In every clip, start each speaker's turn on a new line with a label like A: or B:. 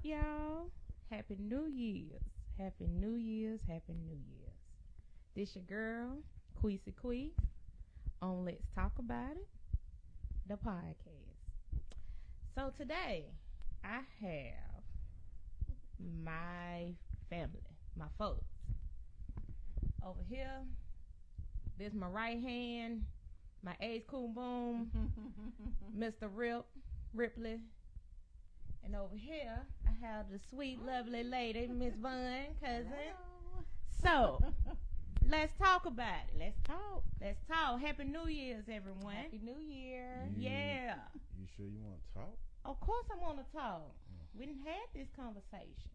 A: y'all? Happy New Year's. Happy New Year's. Happy New Year's. This your girl, Queasy Quee, on Let's Talk About It, the podcast. So today, I have my family, my folks. Over here, this my right hand, my ace coon boom, Mr. Ripley. And over here, I have the sweet, lovely lady, Miss Vaughn, cousin.
B: Hello.
A: So, let's talk about it. Let's talk. Let's talk. Happy New Year's, everyone.
B: Happy New Year.
A: Yeah.
C: You sure you want to talk?
A: Of course I want to talk. We didn't have this conversation.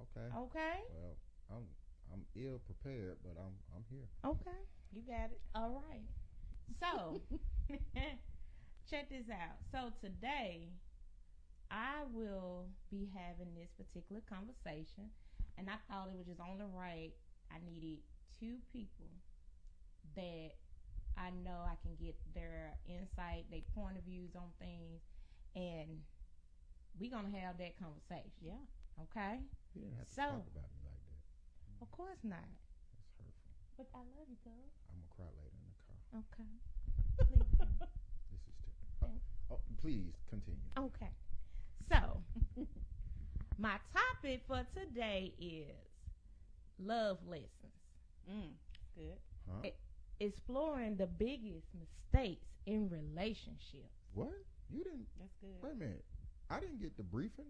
C: Okay.
A: Okay?
C: Well, I'm ill prepared, but I'm here.
A: Okay.
B: You got it.
A: All right. So, check this out. So, today, I will be having this particular conversation, and I thought it was just only right. I needed two people that I know I can get their insight, their point of views on things, and we're going to have that conversation.
B: Yeah.
A: Okay?
C: You didn't have to
A: So-
C: talk about me like that.
A: Of course not.
C: That's hurtful.
A: But I love you, girl.
C: I'm gonna cry later in the car.
A: Okay. Please.
C: This is please continue.
A: Okay. So, my topic for today is love lessons.
B: Good.
C: Huh?
A: Exploring the biggest mistakes in relationships.
C: What? You didn't?
B: That's good.
C: Wait a minute. I didn't get the briefing.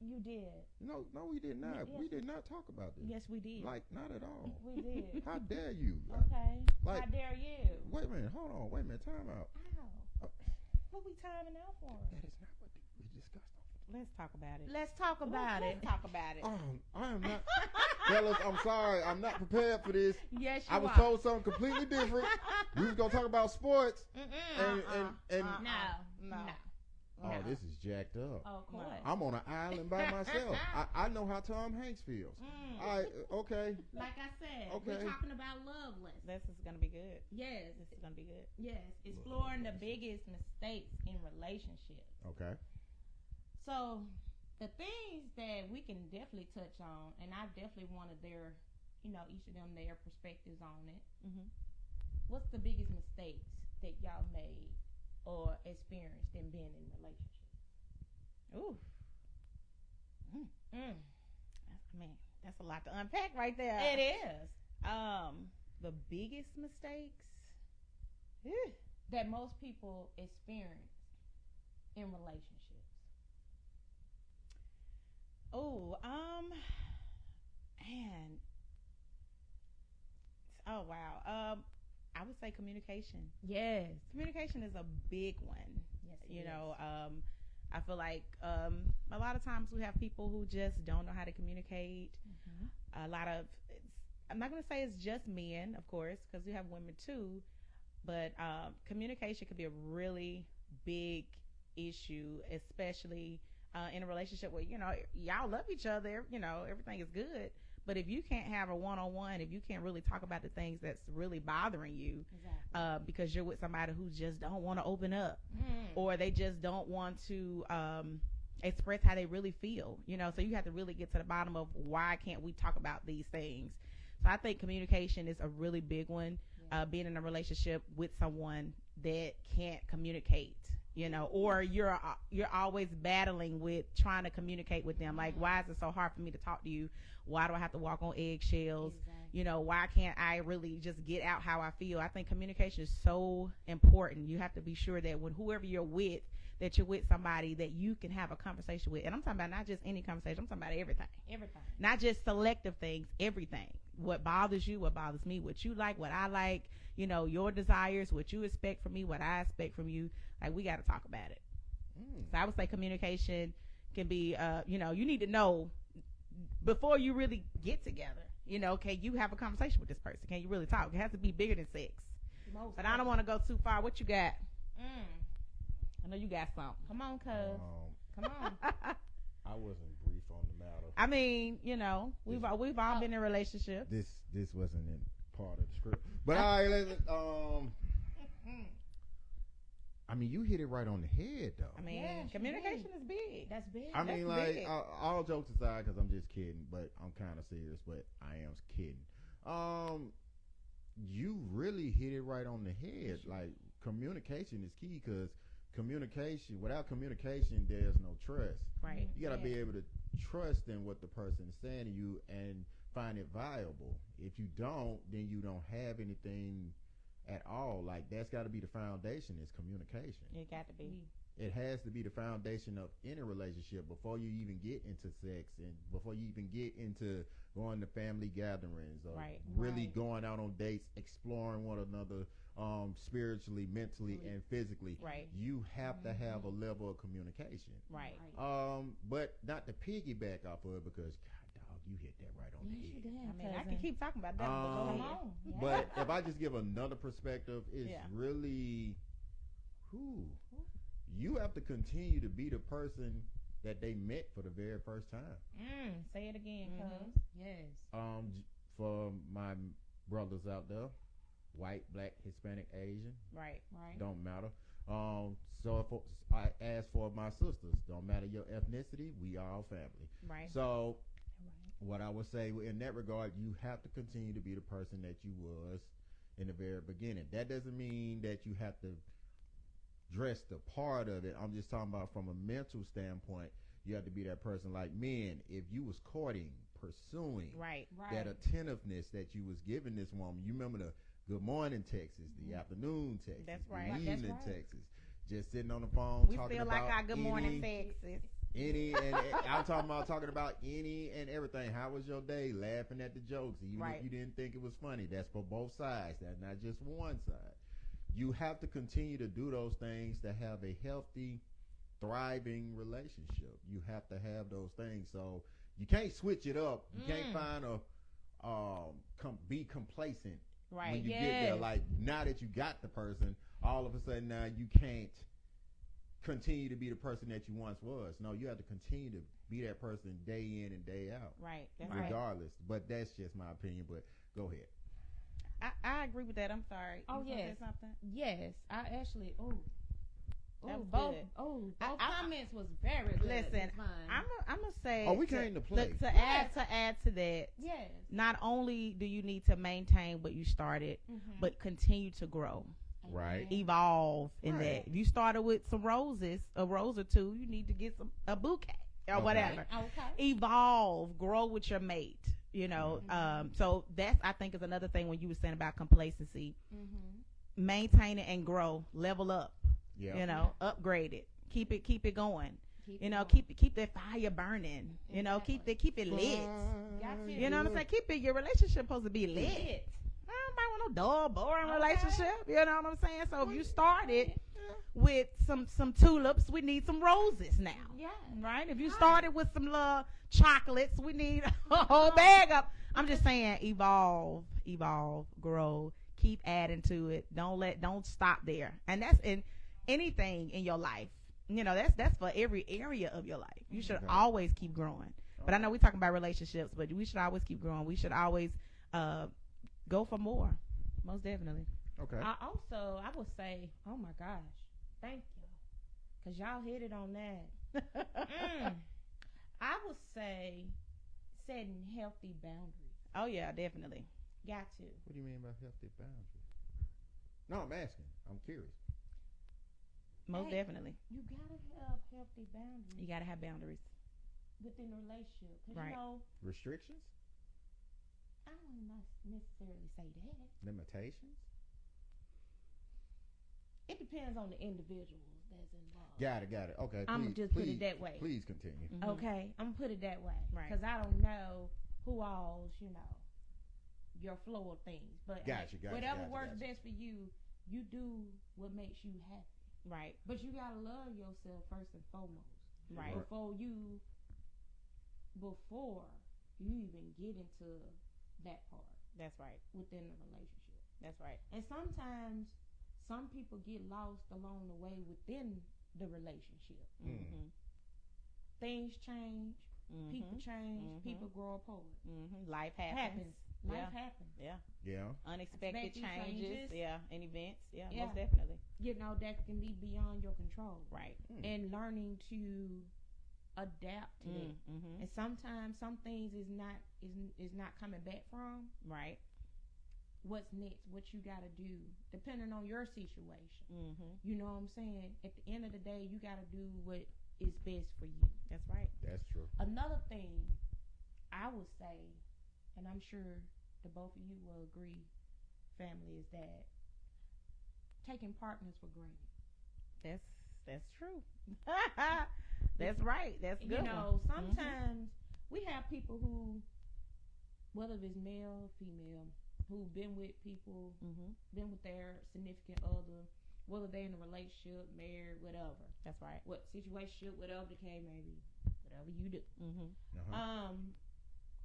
A: You did.
C: No, we did not.
A: Yes.
C: We did not talk about this.
A: Yes, we did.
C: Like, not at all.
A: We did.
C: How dare you?
A: Okay.
C: Like-
A: How dare you?
C: Wait a minute. Hold on. Wait a minute. Time out.
A: Ow. What we timing out for?
C: That is not what we discussed.
B: Let's talk about it.
A: Let's talk about it.
B: Let's talk about it.
C: I am not. Fellas, I'm sorry. I'm not prepared for this.
A: Yes, you
C: I was
A: are.
C: told something completely different. We was gonna talk about sports, and
B: No.
C: oh, this is jacked up.
A: Of course.
C: I'm on an island by myself. I know how Tom Hanks feels. Okay.
A: Like I said,
C: Okay.
A: we're talking about love lessons.
B: This is gonna be good.
A: Yes.
B: This is gonna be good.
A: Yes. Exploring the biggest mistakes in relationships.
C: Okay.
A: So, the things that we can definitely touch on, and I definitely wanted their, each of them their perspectives on it.
B: Mm-hmm.
A: What's the biggest mistakes that y'all made or experienced in being in relationships?
B: Ooh.
A: Mm.
B: That's a lot to unpack right there.
A: It is.
B: The biggest mistakes.
A: That most people experience in relationships.
B: Oh, man. Oh, wow. I would say communication.
A: Yes.
B: Communication is a big one.
A: Yes, it
B: You know,
A: is.
B: I feel like a lot of times we have people who just don't know how to communicate.
A: Mhm.
B: A lot of, I'm not going to say it's just men, of course, because we have women too, but communication could be a really big issue, especially in a relationship where, y'all love each other, everything is good. But if you can't have a one-on-one, if you can't really talk about the things that's really bothering you,
A: Exactly.
B: because you're with somebody who just don't want to open up,
A: Mm.
B: or they just don't want to express how they really feel, so you have to really get to the bottom of why can't we talk about these things. So I think communication is a really big one.
A: Yeah.
B: Being in a relationship with someone that can't communicate, or you're always battling with trying to communicate with them. Like, why is it so hard for me to talk to you? Why do I have to walk on eggshells?
A: Exactly.
B: Why can't I really just get out how I feel? I think communication is so important. You have to be sure that when whoever you're with, that you're with somebody that you can have a conversation with. And I'm talking about not just any conversation. I'm talking about everything.
A: Everything.
B: Not just selective things, everything. What bothers you, what bothers me, what you like, what I like, your desires, what you expect from me, what I expect from you. Like, we got to talk about it. So I would say communication can be, you need to know before you really get together, can you have a conversation with this person? Can you really talk? It has to be bigger than sex.
A: Most
B: But I don't want to go too far. What you got?
A: Mm.
B: I know you got something.
A: Come on, cuz. Come on.
C: I wasn't brief on the matter.
B: I mean, we've all been in relationships.
C: This wasn't in part of the script. But all right, I mean, you hit it right on the head, though.
B: I mean,
A: Yeah, she
B: communication
A: did.
B: is big.
A: That's big.
C: I mean,
B: That's
C: like
B: big.
C: all jokes aside, because I'm just kidding, but I'm kind of serious, but I am kidding. You really hit it right on the head. Like, communication is key, because without communication, there's no trust.
B: Right.
C: You got to be able to trust in what the person is saying to you and find it viable. If you don't, then you don't have anything at all. Like, that's got to be the foundation, is communication.
B: It got to be.
C: It has to be the foundation of any relationship before you even get into sex and before you even get into going to family gatherings or
B: Right.
C: really
A: Right.
C: going out on dates, exploring one another spiritually, mentally, and physically.
B: Right.
C: You have to have a level of communication.
B: Right.
C: But not to piggyback off of it, because God, dog, you hit that right on the
A: Yes, you
C: head.
A: did,
B: I mean, I
A: cousin.
B: can keep talking about that. But go
C: Um,
B: ahead.
A: Come on. Yeah.
C: But if I just give another perspective, it's
B: Yeah.
C: really who you have to continue to be the person that they met for the very first time.
A: Say it again,
B: Mhm.
A: cuz. Yes.
C: For my brothers out there, white, black, Hispanic, Asian,
B: Right.
A: Right.
C: don't matter. I ask for my sisters, don't matter your ethnicity, we are all family.
B: Right.
C: So
A: Right.
C: what I would say in that regard, you have to continue to be the person that you was in the very beginning. That doesn't mean that you have to dress the part of it. I'm just talking about from a mental standpoint. You have to be that person. Like men, if you was courting, pursuing,
B: Right.
A: Right.
C: that attentiveness that you was giving this woman, you remember the good morning texts, the afternoon texts,
B: That's
C: the
B: right.
A: That's
C: evening
A: right.
C: texts, just sitting on the phone
B: We
C: talking
B: feel
C: about
B: like our good morning
C: any,
B: sexes.
C: any and I'm talking about any and everything. How was your day? Laughing at the jokes, even
B: Right.
C: if you didn't think it was funny. That's for both sides. That's not just one side. You have to continue to do those things to have a healthy, thriving relationship. You have to have those things. So you can't switch it up. You can't find be complacent
B: Right.
C: when you get there.
A: Yes.
C: Like, now that you got the person, all of a sudden now you can't continue to be the person that you once was. No, you have to continue to be that person day in and day out,
B: Right. That's right.
C: regardless. But that's just my opinion. But go ahead.
B: I agree with that. I'm sorry.
A: Oh,
B: You gonna say
A: yes.
B: something?
A: Yes. I actually.
B: That was
A: both.
B: good.
A: Both
B: I-
A: comments was very good.
B: Listen,
A: It's fine.
B: I'm gonna say.
C: Oh, we came to play.
B: To
A: Yes.
B: add to that.
A: Yes.
B: Not only do you need to maintain what you started,
A: Mhm.
B: but continue to grow,
C: Right.
B: evolve in
C: Right.
B: that. If you started with some roses, a rose or two, you need to get a bouquet or
C: Okay.
B: whatever.
A: Okay.
B: Evolve, grow with your mate. You know,
A: Mhm.
B: so that's, I think, is another thing when you were saying about complacency.
A: Mm-hmm.
B: Maintain it and grow, level up.
C: Yeah.
B: You know, upgrade it, keep it going.
A: Keep
B: You
A: it
B: know,
A: going.
B: keep that fire burning. You know, keep it lit.
A: Got you.
B: You know what I'm saying? Keep it. Your relationship supposed to be lit.
A: Lit.
B: I don't want no dull, boring
A: Okay.
B: relationship. You know what I'm saying? So if you started with some tulips, we need some roses now.
A: Yeah.
B: Right? If you started with some little chocolates, we need a whole bag of. I'm just saying, evolve, grow, keep adding to it. Don't stop there. And that's in anything in your life. You know, that's for every area of your life. You should
C: Okay.
B: always keep growing. But I know we're talking about relationships, but we should always keep growing. We should always go for more. Most definitely.
C: Okay.
A: I would say, oh my gosh, thank you, cause y'all hit it on that. I would say setting healthy boundaries.
B: Oh yeah, definitely.
A: Got to.
C: What do you mean by healthy boundaries? No, I'm asking. I'm curious.
B: Most
A: Hey.
B: definitely.
A: You gotta have healthy boundaries
B: You gotta have boundaries.
A: within a relationship. Cause
B: Right.
A: you know,
C: Restrictions?
A: I don't not necessarily say that.
C: Limitations?
A: It depends on the individuals that's involved.
C: Got it. Okay.
A: I'ma
C: please-
A: just put it
C: please-
A: that way.
C: Please continue.
B: Mhm.
A: Okay, I'm gonna put it that way,
B: Right.
A: Because I don't know who all's, your flow of things. But
C: Gotcha,
A: whatever works
C: gotcha.
A: best for you, you do what makes you happy.
B: Right.
A: But you gotta love yourself first and foremost.
B: Right.
A: Before you even get into that part
B: That's right.
A: within the relationship.
B: That's right.
A: And sometimes some people get lost along the way within the relationship.
B: Mm-hmm.
A: Things change, people change,
B: Mhm.
A: people grow apart.
B: Life happens.
A: Life
B: Yeah.
A: happens.
B: Yeah.
C: Yeah.
B: unexpected
A: Unexpected changes.
B: Yeah, and events. Yeah,
A: Yeah.
B: most definitely.
A: That can be beyond your control.
B: Right.
A: And learning to adapt to that.
B: Mm-hmm.
A: And sometimes some things is not coming back from.
B: Right.
A: What's next? What you got to do, depending on your situation.
B: Mm-hmm.
A: You know what I'm saying? At the end of the day, you got to do what is best for you.
B: That's right.
C: That's true.
A: Another thing I would say, and I'm sure the both of you will agree, family, is that taking partners for granted.
B: That's true. That's right. That's good.
A: You know,
B: one.
A: sometimes we have people who, whether it's male, female, who've been with people, been with their significant other, whether they're in a relationship, married, whatever.
B: That's right.
A: What situation, whatever the case may be, whatever you do.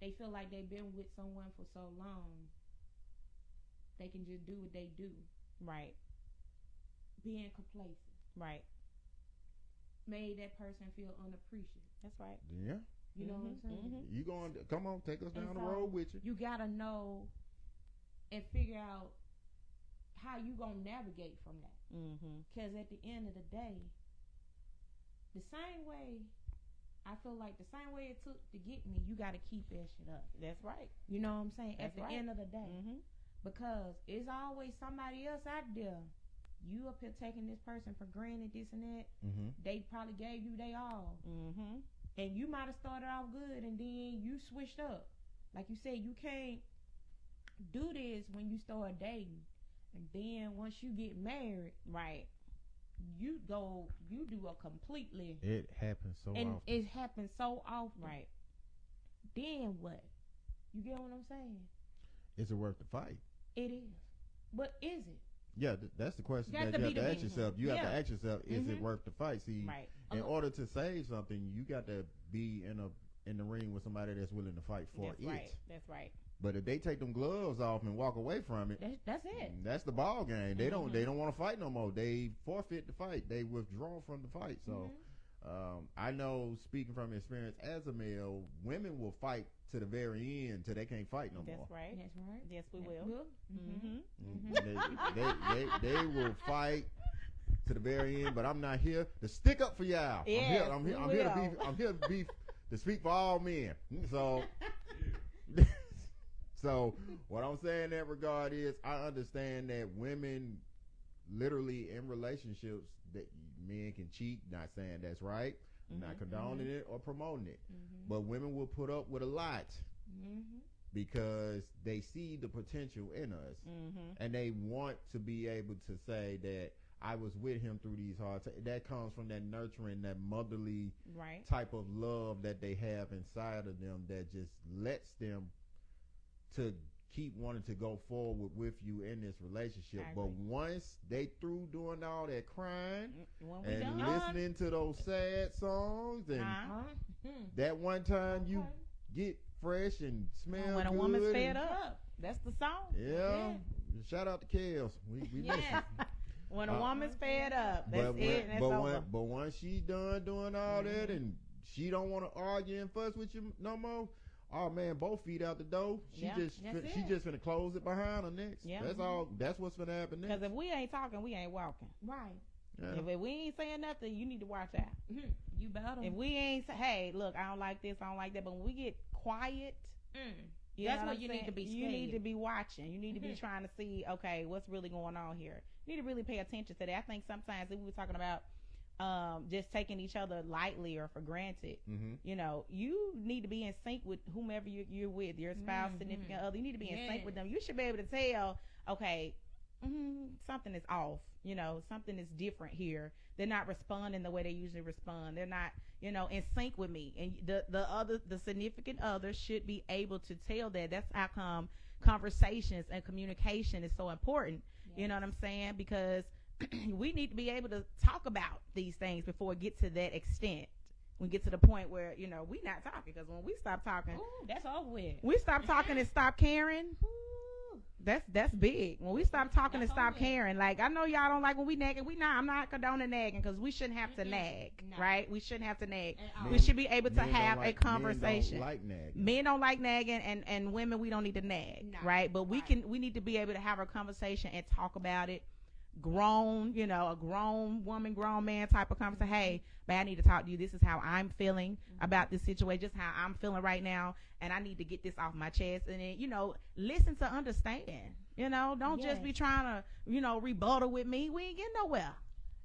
A: They feel like they've been with someone for so long, they can just do what they do.
B: Right.
A: Being complacent.
B: Right.
A: Made that person feel unappreciated.
B: That's right.
C: Yeah.
A: You know what I'm saying?
C: You going to come on, take us down the
A: so
C: road with you.
A: You gotta know and figure out how you gonna navigate from that. Because at the end of the day, the same way I feel like the same way it took to get me, you gotta keep that shit up.
B: That's right.
A: You know what I'm saying?
B: That's
A: at the
B: right.
A: end of the day, because it's always somebody else out there. You up here taking this person for granted, this and that. They probably gave you they all. And you might have started off good and then you switched up. Like you said, you can't do this when you start dating. And then once you get married,
B: right,
A: you do a completely.
C: It happens so
A: and
C: often.
A: it happens so often.
B: right.
A: Then what? You get what I'm saying?
C: Is it worth the fight?
A: It is. But is it?
C: Yeah, that's the question
A: You have
C: that
A: to
C: you have
A: be
C: to
A: the
C: ask
A: big
C: yourself. You have to ask yourself, is it
A: Mhm.
C: worth the fight? See,
B: Right.
C: in order to save something, you got to be in the ring with somebody that's willing to fight for
B: That's
C: it.
B: right. That's right.
C: But if they take them gloves off and walk away from it,
A: That's it.
C: that's the ball game. They don't want to fight no more. They forfeit the fight. They withdraw from the fight. So I know, speaking from experience as a male, women will fight to the very end till they can't fight no more.
B: That's right.
A: That's right.
B: Yes, we
A: That's
B: will.
A: good.
C: They will fight to the very end, but I'm not here to stick up for y'all.
B: Yes,
C: I'm
B: we
C: here to
B: will.
C: be. I'm here to be to speak for all men. So, so what I'm saying in that regard is, I understand that women, literally in relationships, that men can cheat. Not saying that's right. Not condoning it or promoting it, but women will put up with a lot. Because they see the potential in us, and they want to be able to say that I was with him through these hard times. That comes from that nurturing, that motherly
B: Right.
C: type of love that they have inside of them, that just lets them to keep wanting to go forward with you in this relationship.
B: I
C: But
B: agree.
C: once they through doing all that crying
B: When we
C: and
B: done,
C: listening to those sad songs, and that one time you
A: Okay.
C: get fresh and smell
B: when a
C: good
B: woman's
C: and-
B: fed up, that's the song.
C: Yeah. Shout out to Kels. We miss
A: Yeah.
C: you.
B: When a woman's fed up, that's
C: But
B: it, and it's over.
C: but once she done doing all that and she don't want to argue and fuss with you no more, oh man, both feet out the door. She
B: Yeah,
C: just
A: that's
C: she
A: it.
C: just finna close it behind her next.
B: Yeah.
C: That's all. That's what's gonna happen
B: Because
C: next.
B: if we ain't talking, we ain't walking.
A: Right.
C: Yeah.
B: If we ain't saying nothing, you need to watch out.
A: You better.
B: If we ain't say, hey, look, I don't like this, I don't like that, but when we get quiet, you
A: That's
B: know
A: what
B: I'm
A: you
B: saying?
A: need to be
B: You need
A: scared.
B: to be watching. You need to be trying to see, okay, what's really going on here. You need to really pay attention to that. I think sometimes if we were talking about just taking each other lightly or for granted, you know, you need to be in sync with whomever you're with, your spouse, significant other. You need to be in sync with them. You should be able to tell, okay, something is off. You know, something is different here. They're not responding the way they usually respond. They're not, you know, in sync with me. And the significant other should be able to tell that. That's how come conversations and communication is so important. You know what I'm saying? Because we need to be able to talk about these things before it gets to that extent. We get to the point where, you know, we not talking, because when we stop talking,
A: Ooh, that's over with.
B: we stop talking and stop caring. That's big. When we stop talking and
A: That's
B: stop
A: all it.
B: caring, like I know y'all don't like when we nagging. I'm not condoning nagging because we shouldn't have to nag,
A: No.
B: right? We shouldn't have to nag.
A: At all.
B: We should be able to
C: Men don't
B: have
C: like-
B: a conversation.
C: Men don't like nagging.
B: Men don't like nagging, and women, we don't need to nag,
A: No,
B: right? But we
A: right.
B: need to be able to have a conversation and talk about it. Grown, a grown woman, grown man type of conversation. Hey, man, I need to talk to you. This is how I'm feeling about this situation, just how I'm feeling right now, and I need to get this off my chest. And then, listen to understand. Don't just
A: Yes.
B: be trying to, rebuttal with me. We ain't getting nowhere.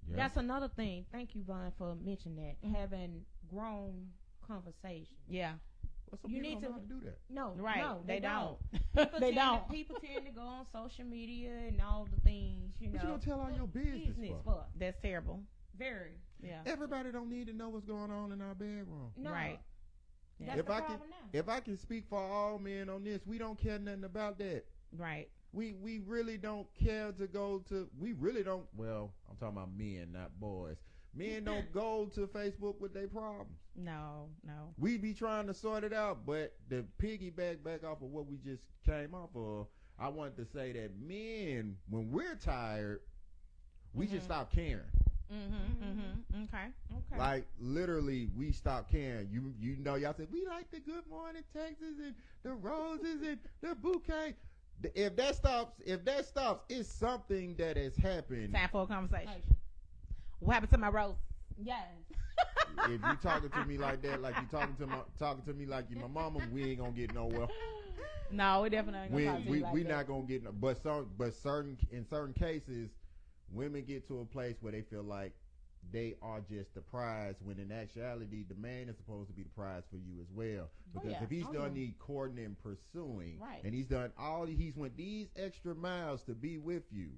C: Yeah.
A: That's another thing. Thank you, Vaughn, for mentioning that. Having grown conversation.
B: Yeah,
C: Well, some
A: You
C: people
A: need
C: don't know
A: to-
C: how to do that.
A: No,
B: right.
A: no,
B: they don't.
A: People
B: They
A: tend
B: don't.
A: People tend to go on social media and all the things,
C: What you gonna tell all your business for?
A: for.
B: That's terrible.
A: Very.
B: Yeah.
C: Everybody don't need to know what's going on in our bedroom.
A: No.
B: Right.
A: That's
C: If
A: the
C: I
A: problem
C: can-
A: now.
C: If I can speak for all men on this, we don't care nothing about that.
B: Right.
C: We really don't care to go to. We really don't. Well, I'm talking about men, not boys. Men don't go to Facebook with their problems.
B: No.
C: We be trying to sort it out, but the piggyback back off of what we just came off of, I wanted to say that men, when we're tired, we just stop caring.
B: Okay.
C: Like literally, we stop caring. Y'all said we like the Good Morning Texas and the roses and the bouquet. If that stops, it's something that has happened.
B: Time for a conversation.
A: Hey,
B: What happened to my rose?
A: Yes.
C: If you talking to me like that, like you talking to me like you my mama, we ain't gonna get nowhere.
B: No, we definitely ain't
C: We
B: gonna talk to you like
C: we
B: that.
C: not gonna get no. But in certain cases, women get to a place where they feel like they are just the prize, when in actuality, the man is supposed to be the prize for you as well. Because
B: yeah.
C: if he's
A: Oh,
C: done
A: yeah.
C: the courting and pursuing,
B: Right.
C: and he's went these extra miles to be with you,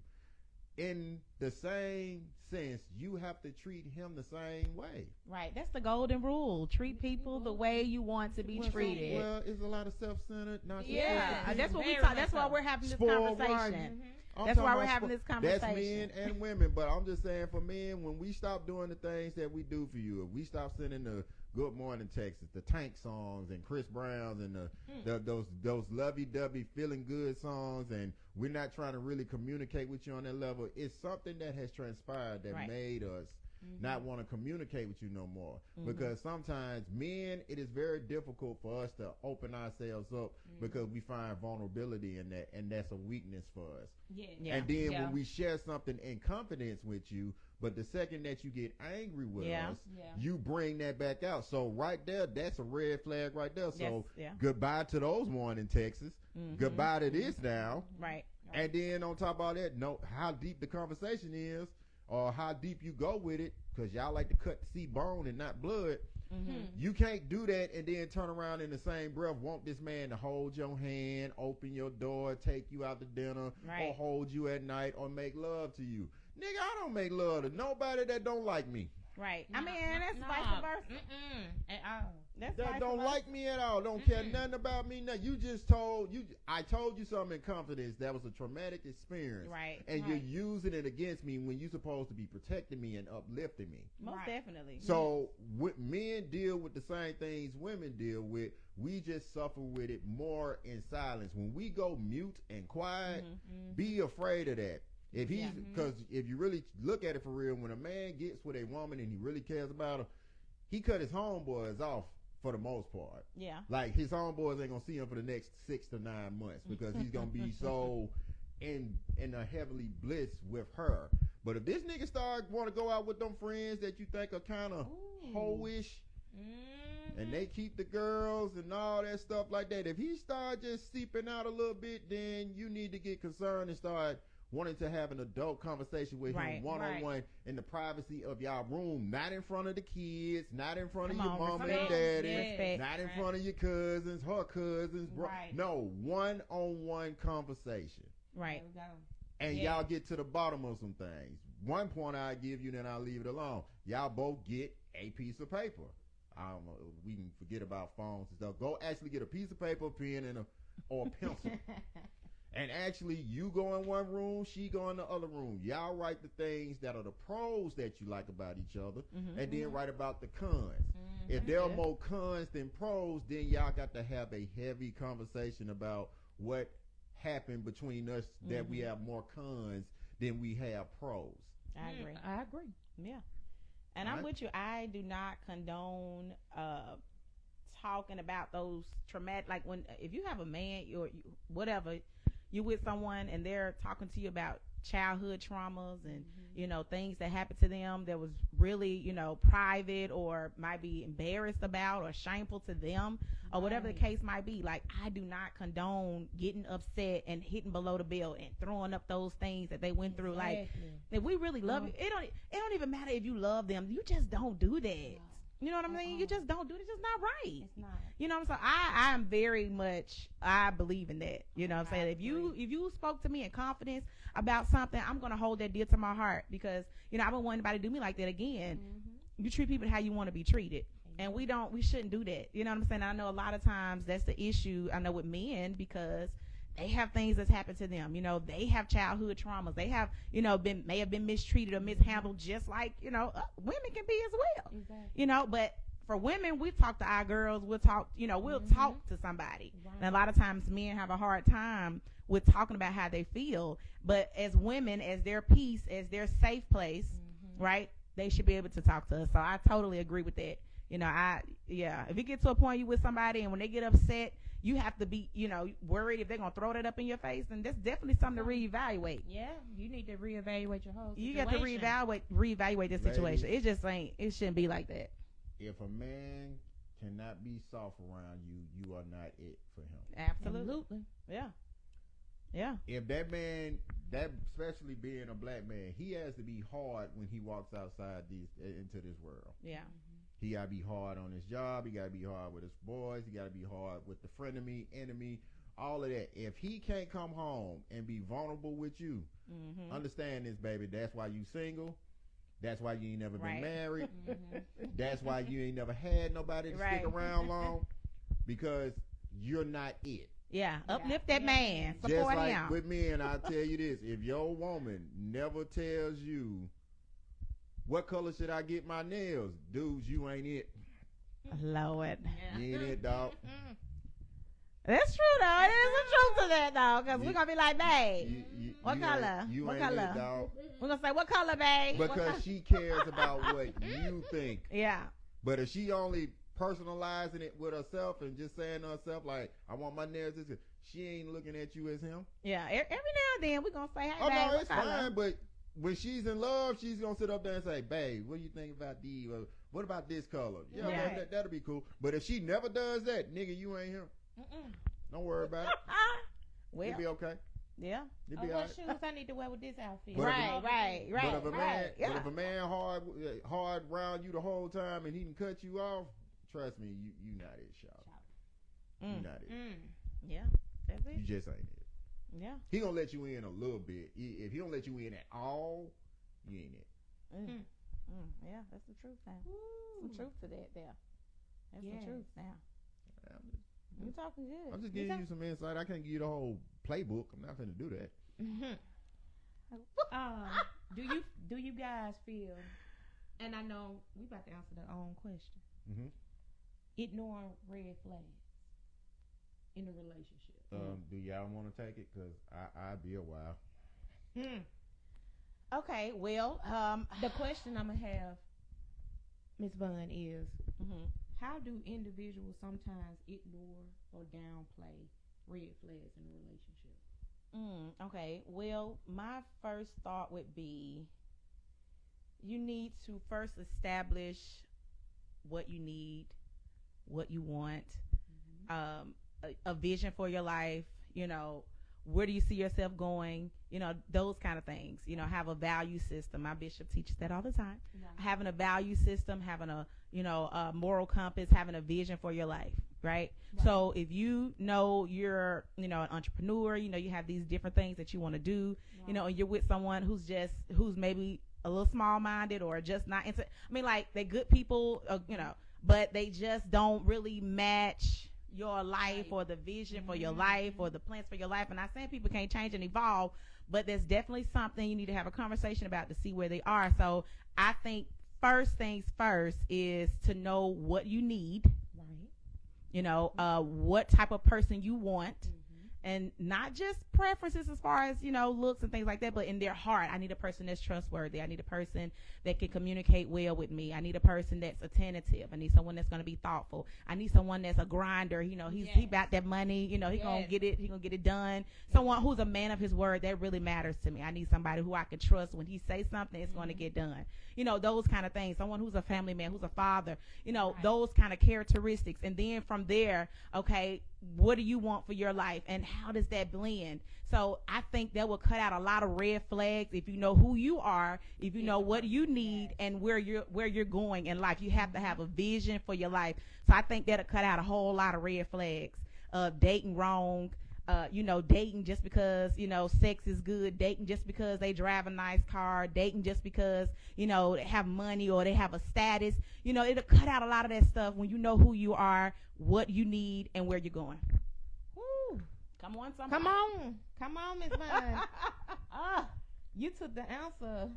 C: in the same sense, you have to treat him the same way.
B: Right. That's the golden rule. Treat people the way you want to be treated.
C: Well, it's a lot of self-centered, narcissistic
B: Yeah,
C: people.
B: that's what we
A: Very
B: talk. That's
A: much
B: why
A: so.
B: we're having this
C: Spoiled
B: conversation.
C: rotten. I'm
B: That's
C: talking
B: why we're
C: about
B: having this
C: That's men
B: conversation.
C: and women, but I'm just saying for men, when we stop doing the things that we do for you, if we stop sending the Good Morning Texas, the Tank songs and Chris Brown's and those lovey-dovey feeling good songs, and we're not trying to really communicate with you on that level, it's something that has transpired that
B: Right.
C: made us not want to communicate with you no more. Because sometimes men, it is very difficult for us to open ourselves up because we find vulnerability in that, and that's a weakness for us.
A: Yeah.
B: Yeah.
C: And then
A: Yeah.
C: when we share something in confidence with you, but the second that you get angry with
B: Yeah.
C: us,
A: Yeah.
C: you bring that back out. So right there, that's a red flag right there. So
B: Yes, yeah.
C: goodbye to those morning Texas. Goodbye to this now.
B: Right.
C: And then on top of all that, know how deep the conversation is, or how deep you go with it, because y'all like to cut see bone and not blood. You can't do that and then turn around in the same breath want this man to hold your hand, open your door, take you out to dinner, or
B: Right.
C: hold you at night, or make love to you. Nigga, I don't make love to nobody that don't like me.
B: Right. I mean, that's
A: Nah.
B: vice versa.
A: At all.
B: That's
C: That
B: vice
C: don't
B: versa.
C: like me at all. Don't care nothing about me. Now you just I told you something in confidence that was a traumatic experience.
B: Right.
C: And
A: Right.
C: you're using it against me when you're supposed to be protecting me and uplifting me.
B: Most
A: Right.
B: definitely.
C: So men deal with the same things women deal with. We just suffer with it more in silence. When we go mute and quiet, be afraid of that. If he's, because if you really look at it for real, when a man gets with a woman and he really cares about her, he cut his homeboys off for the most part.
B: Yeah.
C: Like his homeboys ain't gonna see him for the next 6 to 9 months because he's gonna be so in a heavily bliss with her. But if this nigga start want to go out with them friends that you think are kind of hoish, and they keep the girls and all that stuff like that, if he start just seeping out a little bit, then you need to get concerned and start wanting to have an adult conversation with
B: Right,
C: him one-on-one in the privacy of y'all room, not in front of the kids, not in front of your mama and
B: respect.
C: daddy,
B: Respect.
C: not in front of your cousins, her cousins, bro.
A: Right.
C: No, one-on-one conversation.
B: Right.
A: There we go.
C: And
B: Yeah.
C: y'all get to the bottom of some things. One point I give you, then I'll leave it alone. Y'all both get a piece of paper. I don't know. We can forget about phones and stuff. Go actually get a piece of paper, pen, or a pencil. And actually, you go in one room, she go in the other room. Y'all write the things that are the pros that you like about each other, and then write about the cons. If there are more cons than pros, then y'all got to have a heavy conversation about what happen between us that we have more cons than we have pros.
B: I agree.
A: I agree.
B: Yeah. And I'm with you. I do not condone talking about those traumatic, like when, if you have a man or whatever, you with someone and they're talking to you about childhood traumas and, you know, things that happened to them that was really, you know, private or might be embarrassed about or shameful to them or whatever the case might be. Like, I do not condone getting upset and hitting below the belt and throwing up those things that they went through. Like, if we really love you, it don't even matter if you love them. You just don't do that. You know what I mean? You just don't do it. It's just not right.
A: It's not.
B: You know what I'm saying? I am very much, I believe in that. You know what I'm saying? If you spoke to me in confidence about something, I'm going to hold that dear to my heart because, you know, I don't want anybody to do me like that again. You treat people how you want to be treated. And we shouldn't do that. You know what I'm saying? I know a lot of times that's the issue, I know, with men, because they have things that's happened to them. You know, they have childhood traumas. They have, you know, may have been mistreated or mishandled, just like, you know, women can be as well.
A: Exactly.
B: You know, but for women, we talk to our girls. We'll talk, you know, we'll talk to somebody.
A: Right.
B: And a lot of times men have a hard time with talking about how they feel. But as women, as their peace, as their safe place, right, they should be able to talk to us. So I totally agree with that. You know, if you get to a point you with somebody and when they get upset, you have to be, you know, worried if they're going to throw that up in your face. And that's definitely something to reevaluate.
A: Yeah, you need to reevaluate your whole situation.
B: You got to reevaluate the situation. It just it shouldn't be like that.
C: If a man cannot be soft around you, you are not it for him.
B: Absolutely. Yeah. Yeah.
C: If that man, especially being a black man, he has to be hard when he walks outside into this world.
B: Yeah.
C: He got to be hard on his job. He got to be hard with his boys. He got to be hard with the frenemy, enemy, all of that. If he can't come home and be vulnerable with you, understand this, baby. That's why you single. That's why you ain't never been married. That's why you ain't never had nobody to stick around long, because you're not it.
B: Yeah, uplift that man. Support
C: just like
B: him.
C: with me, and I'll tell you this: if your woman never tells you what color should I get my nails, dudes, you ain't it.
B: Lord,
C: you ain't it, dog.
B: That's true though. It is a truth to that though, because we're gonna be like, babe, what color?
C: You
B: what
C: ain't
B: color?
C: It, dog.
B: We're gonna say, what color, babe?
C: Because she cares about what you think.
B: Yeah.
C: But if she only personalizing it with herself and just saying to herself, like, I want my nails this, she ain't looking at you as him.
B: Yeah. Every now and then we're gonna say, hey,
C: oh,
B: babe,
C: no,
B: what
C: it's
B: color?
C: fine, but when she's in love, she's gonna sit up there and say, babe, what do you think about these? What about this color? Yeah,
B: right.
C: that'll be cool. But if she never does that, nigga, you ain't him. Don't worry about it.
B: Well,
C: It'll be okay.
B: Yeah.
C: It'll be
A: what
C: all right.
A: shoes I need to wear with this outfit?
B: Right.
C: But if a
B: right.
C: man hard around you the whole time and he can cut you off, trust me, you not it, y'all. You not it.
B: Yeah, that's it.
C: You just ain't it.
B: Yeah.
C: He gonna let you in a little bit. If he don't let you in at all, you ain't it.
B: Yeah, that's the truth now. Some truth to that there. That's the truth now. You're talking good.
C: I'm just giving you some insight. I can't give you the whole playbook. I'm not gonna do that.
A: Do you guys feel? And I know we about to answer their own question. Ignoring red flags in a relationship.
C: Do y'all want to take it? Cause I'd be a while.
B: Okay. Well,
A: the question I'm gonna have, Ms. Vaughn, is how do individuals sometimes ignore or downplay red flags in a relationship?
B: Okay. Well, my first thought would be you need to first establish what you need, what you want, a vision for your life, you know, where do you see yourself going, you know, those kind of things, you know, have a value system. My bishop teaches that all the time. Having a value system, having a, you know, a moral compass, having a vision for your life. Right? So if you know you're, you know, an entrepreneur, you know, you have these different things that you want to do, you know, and you're with someone who's maybe a little small minded or just not into, I mean, like, they're good people, you know, but they just don't really match your life or the vision for your life or the plans for your life. And I'm saying people can't change and evolve, but there's definitely something you need to have a conversation about to see where they are. So I think first things first is to know what you need. You know, what type of person you want, and not just preferences as far as, looks and things like that, but in their heart. I need a person that's trustworthy. I need a person that can communicate well with me. I need a person that's attentive. I need someone that's going to be thoughtful. I need someone that's a grinder. He about that money. He gonna get it. He gonna get it done. Someone who's a man of his word. That really matters to me. I need somebody who I can trust. When he say something, it's going to get done. Those kind of things. Someone who's a family man, who's a father. Those kind of characteristics. And then from there, okay, what do you want for your life, and how does that blend? So I think that will cut out a lot of red flags if you know who you are, if you know what you need, and where you're going in life. You have to have a vision for your life. So I think that'll cut out a whole lot of red flags of dating wrong. Dating just because, sex is good, dating just because they drive a nice car, dating just because, they have money or they have a status. It'll cut out a lot of that stuff when you know who you are, what you need, and where you're going.
A: Woo.
B: Come on, somebody.
A: Come on, Miss Vaughn. You took the answer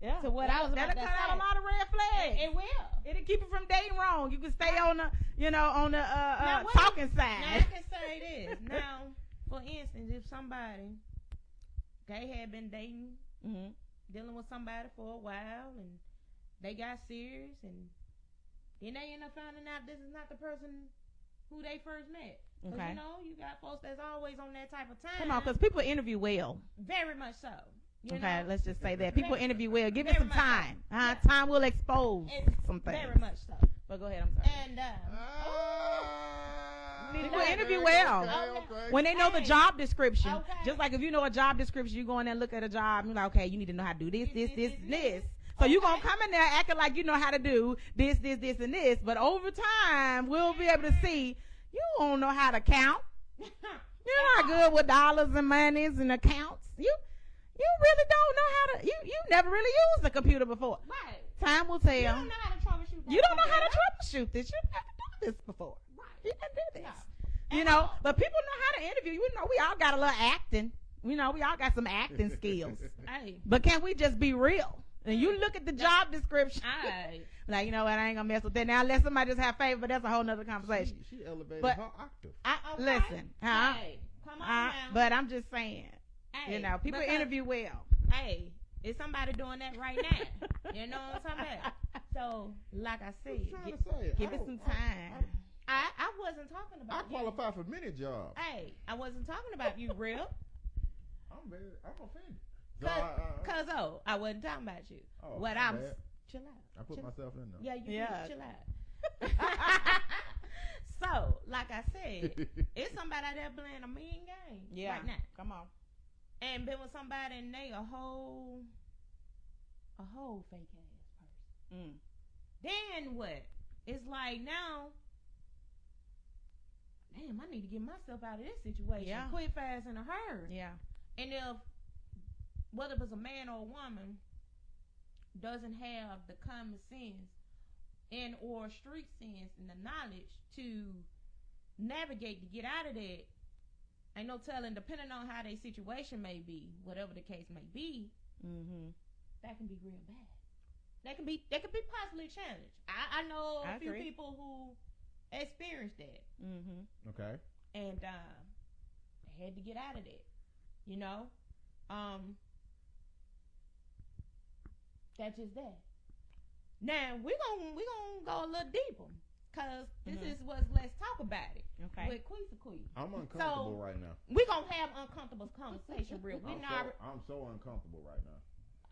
B: Yeah.
A: to what I was about to say.
B: That'll cut out a lot of red flags.
A: It will.
B: It'll keep you from dating wrong. You can stay on the,
A: Now, wait.
B: talking
A: Now I
B: side.
A: can say this. Now, for instance, if somebody they had been dating,
B: Mm-hmm.
A: dealing with somebody for a while, and they got serious, and then they end up finding out this is not the person who they first met. 'Cause,
B: Okay.
A: you got folks that's always on that type of time.
B: Come on, because people interview well.
A: Very much so. You
B: Okay,
A: know?
B: let's just say that. People interview well. Give it
A: Very
B: some
A: much so.
B: time.
A: Yeah.
B: Time will expose
A: It's
B: some things.
A: very much so.
B: But go ahead, I'm sorry.
A: And
B: People interview well.
C: Okay.
B: When they know the
A: Hey.
B: job description,
A: Okay.
B: just like if you know a job description, you go in there and look at a job, and you're like, okay, you need to know how to do this,
A: This,
B: this,
A: this,
B: this,
A: this,
B: this.
A: this.
B: So you
A: Okay.
B: gonna come in there acting like you know how to do this, this, this, and this, but over time, we'll be able to see you don't know how to count. You're not good with dollars and monies and accounts. You really don't know how to. You never really used a computer before.
A: right.
B: Time will tell.
A: You don't know how to troubleshoot.
B: You don't know how to
A: computer.
B: troubleshoot this. You never done this before.
A: Right.
B: You didn't do this.
A: No.
B: You
A: At
B: know,
A: all.
B: but people know how to interview. We all got a little acting. We all got some acting skills.
A: Hey.
B: But can we just be real? And you look at the job description.
A: Alright.
B: Like, you know what, I ain't gonna mess with that. Now, unless somebody just have faith, but that's a whole nother conversation.
C: She elevated
B: But-
C: her octave.
A: Okay.
B: Listen,
A: Hey. Come on now.
B: but I'm just saying,
A: Hey,
B: people
A: because-
B: interview well.
A: Hey, is somebody doing that right now? You know what I'm talking about? So, like I said,
C: I'm trying to say,
B: Give it some time.
A: I wasn't talking
C: I
A: about you.
C: qualify for many jobs.
A: Hey, I wasn't talking about you, real.
C: I'm offended. So
A: I wasn't talking about you.
C: Oh,
A: What
C: my
A: I'm
C: bad.
A: chill out.
C: I put
A: chill-
C: myself in there.
A: Yeah, you
B: Yeah.
A: chill out. So, like I said, it's somebody out there playing a mean game right now,
B: Come on.
A: and been with somebody and they a whole fake ass person. Then what? It's like now, damn, I need to get myself out of this situation.
B: Yeah.
A: Quick, fast, in a hurry.
B: Yeah.
A: And if whether it's a man or a woman doesn't have the common sense and or street sense and the knowledge to navigate to get out of that, ain't no telling, depending on how their situation may be, whatever the case may be, that can be real bad. That can be possibly challenged. I know a few
B: agree.
A: people who experienced that,
C: Okay.
A: and they had to get out of that. You know, that's just that. Now we gonna go a little deeper, cause this is what's Let's Talk About It
B: Okay.
A: with Queesa.
C: I'm uncomfortable right now.
A: We gonna have uncomfortable conversation, real.
C: I'm so uncomfortable right now.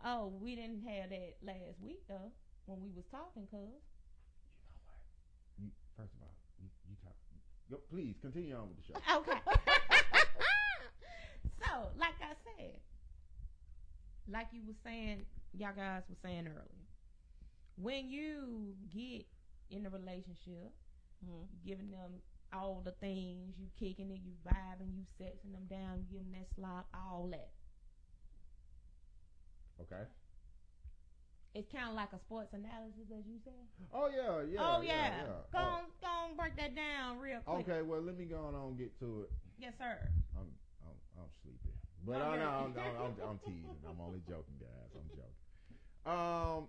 A: Oh, we didn't have that last week though when we was talking, cuz.
C: You know what? First of all, you talk. Go, please continue on with the show.
A: Okay. So, like I said, like you were saying, y'all guys were saying earlier, when you get in a relationship, you giving them all the things, you kicking it, you vibing, you sexing them down, you giving that slop, all that.
C: Okay.
A: It's kind of like a sports analysis, as you said.
C: Oh yeah.
A: Oh yeah. Go on, break that down real quick.
C: Okay. Well, let me go on and get to it.
A: Yes, sir.
C: I'm sleepy, but
A: Okay.
C: I'm teasing. I'm only joking, guys. I'm joking.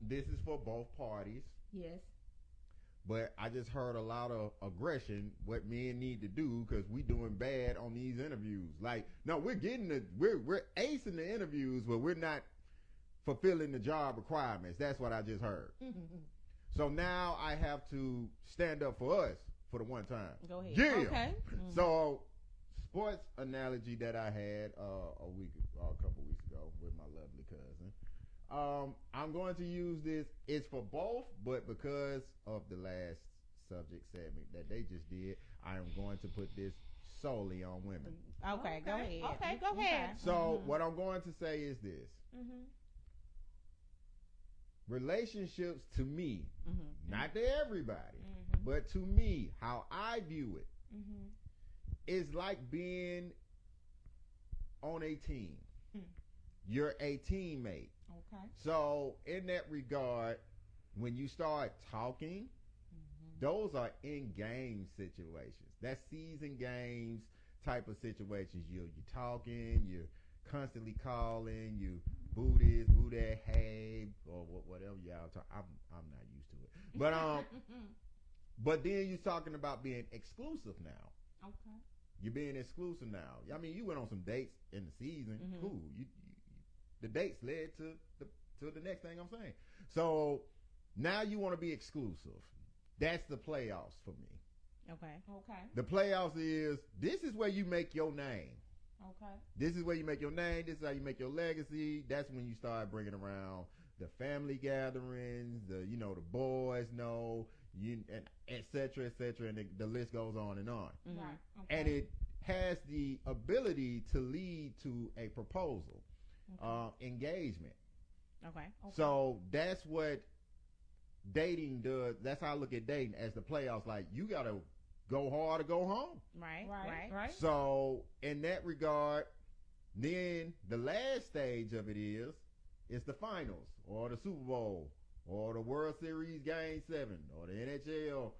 C: This is for both parties.
A: Yes.
C: But I just heard a lot of aggression, what men need to do, because we doing bad on these interviews. Like, no, we're acing the interviews, but we're not fulfilling the job requirements. That's what I just heard. So now I have to stand up for us for the one time.
B: Go ahead.
C: Yeah.
A: Okay.
C: So, sports analogy that I had a couple weeks ago with my lovely cousin. I'm going to use this. It's for both, but because of the last subject segment that they just did, I am going to put this solely on women.
B: Okay, go ahead.
A: Okay, go ahead.
C: So what I'm going to say is this. Relationships to me, not to everybody, but to me, how I view it, is like being on a team. You're a teammate.
A: Okay.
C: So in that regard, when you start talking, those are in-game situations. That's season games type of situations. You're talking, you're constantly calling, you boo this, boo that, hey, or whatever y'all talk. I'm not used to it. But but then you're talking about being exclusive now.
A: Okay.
C: You're being exclusive now. I mean, you went on some dates in the season. Cool. The dates led to the next thing I'm saying. So now you want to be exclusive. That's the playoffs for me.
B: Okay.
C: The playoffs this is where you make your name.
A: Okay.
C: This is where you make your name. This is how you make your legacy. That's when you start bringing around the family gatherings, the boys know, and et cetera, and the list goes on and on.
A: Right. Okay.
C: And it has the ability to lead to a proposal, engagement.
B: Okay.
C: So that's what dating does. That's how I look at dating as the playoffs. Like, you got to go hard or go home.
B: Right.
C: So in that regard, then the last stage of it is the finals or the Super Bowl or the World Series Game 7 or the NHL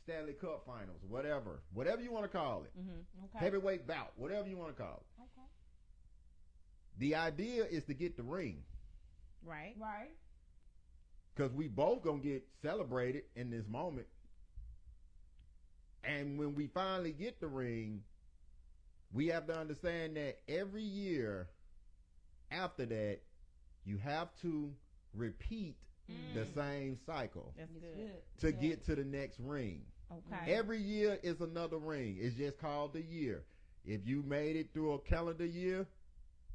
C: Stanley Cup Finals, whatever you want to call it.
A: Okay.
C: Heavyweight bout, whatever you want to call it.
A: Okay.
C: The idea is to get the ring.
B: Right.
C: Because we both going to get celebrated in this moment. And when we finally get the ring, we have to understand that every year after that, you have to repeat the same cycle
B: That's good.
C: to get to the next ring.
A: Okay.
C: Every year is another ring. It's just called the year. If you made it through a calendar year,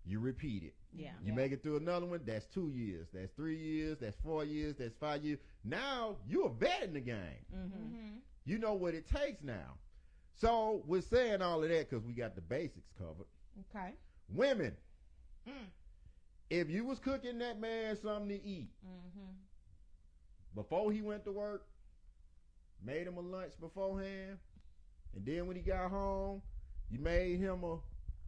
C: you repeat it.
B: Yeah.
C: You make it through another one, that's 2 years. That's 3 years. That's 4 years. That's 5 years. Now, you're a vet in the game. You know what it takes now. So, we're saying all of that because we got the basics covered.
A: Okay.
C: Women, if you was cooking that man something to eat before he went to work, made him a lunch beforehand, and then when he got home, you made him a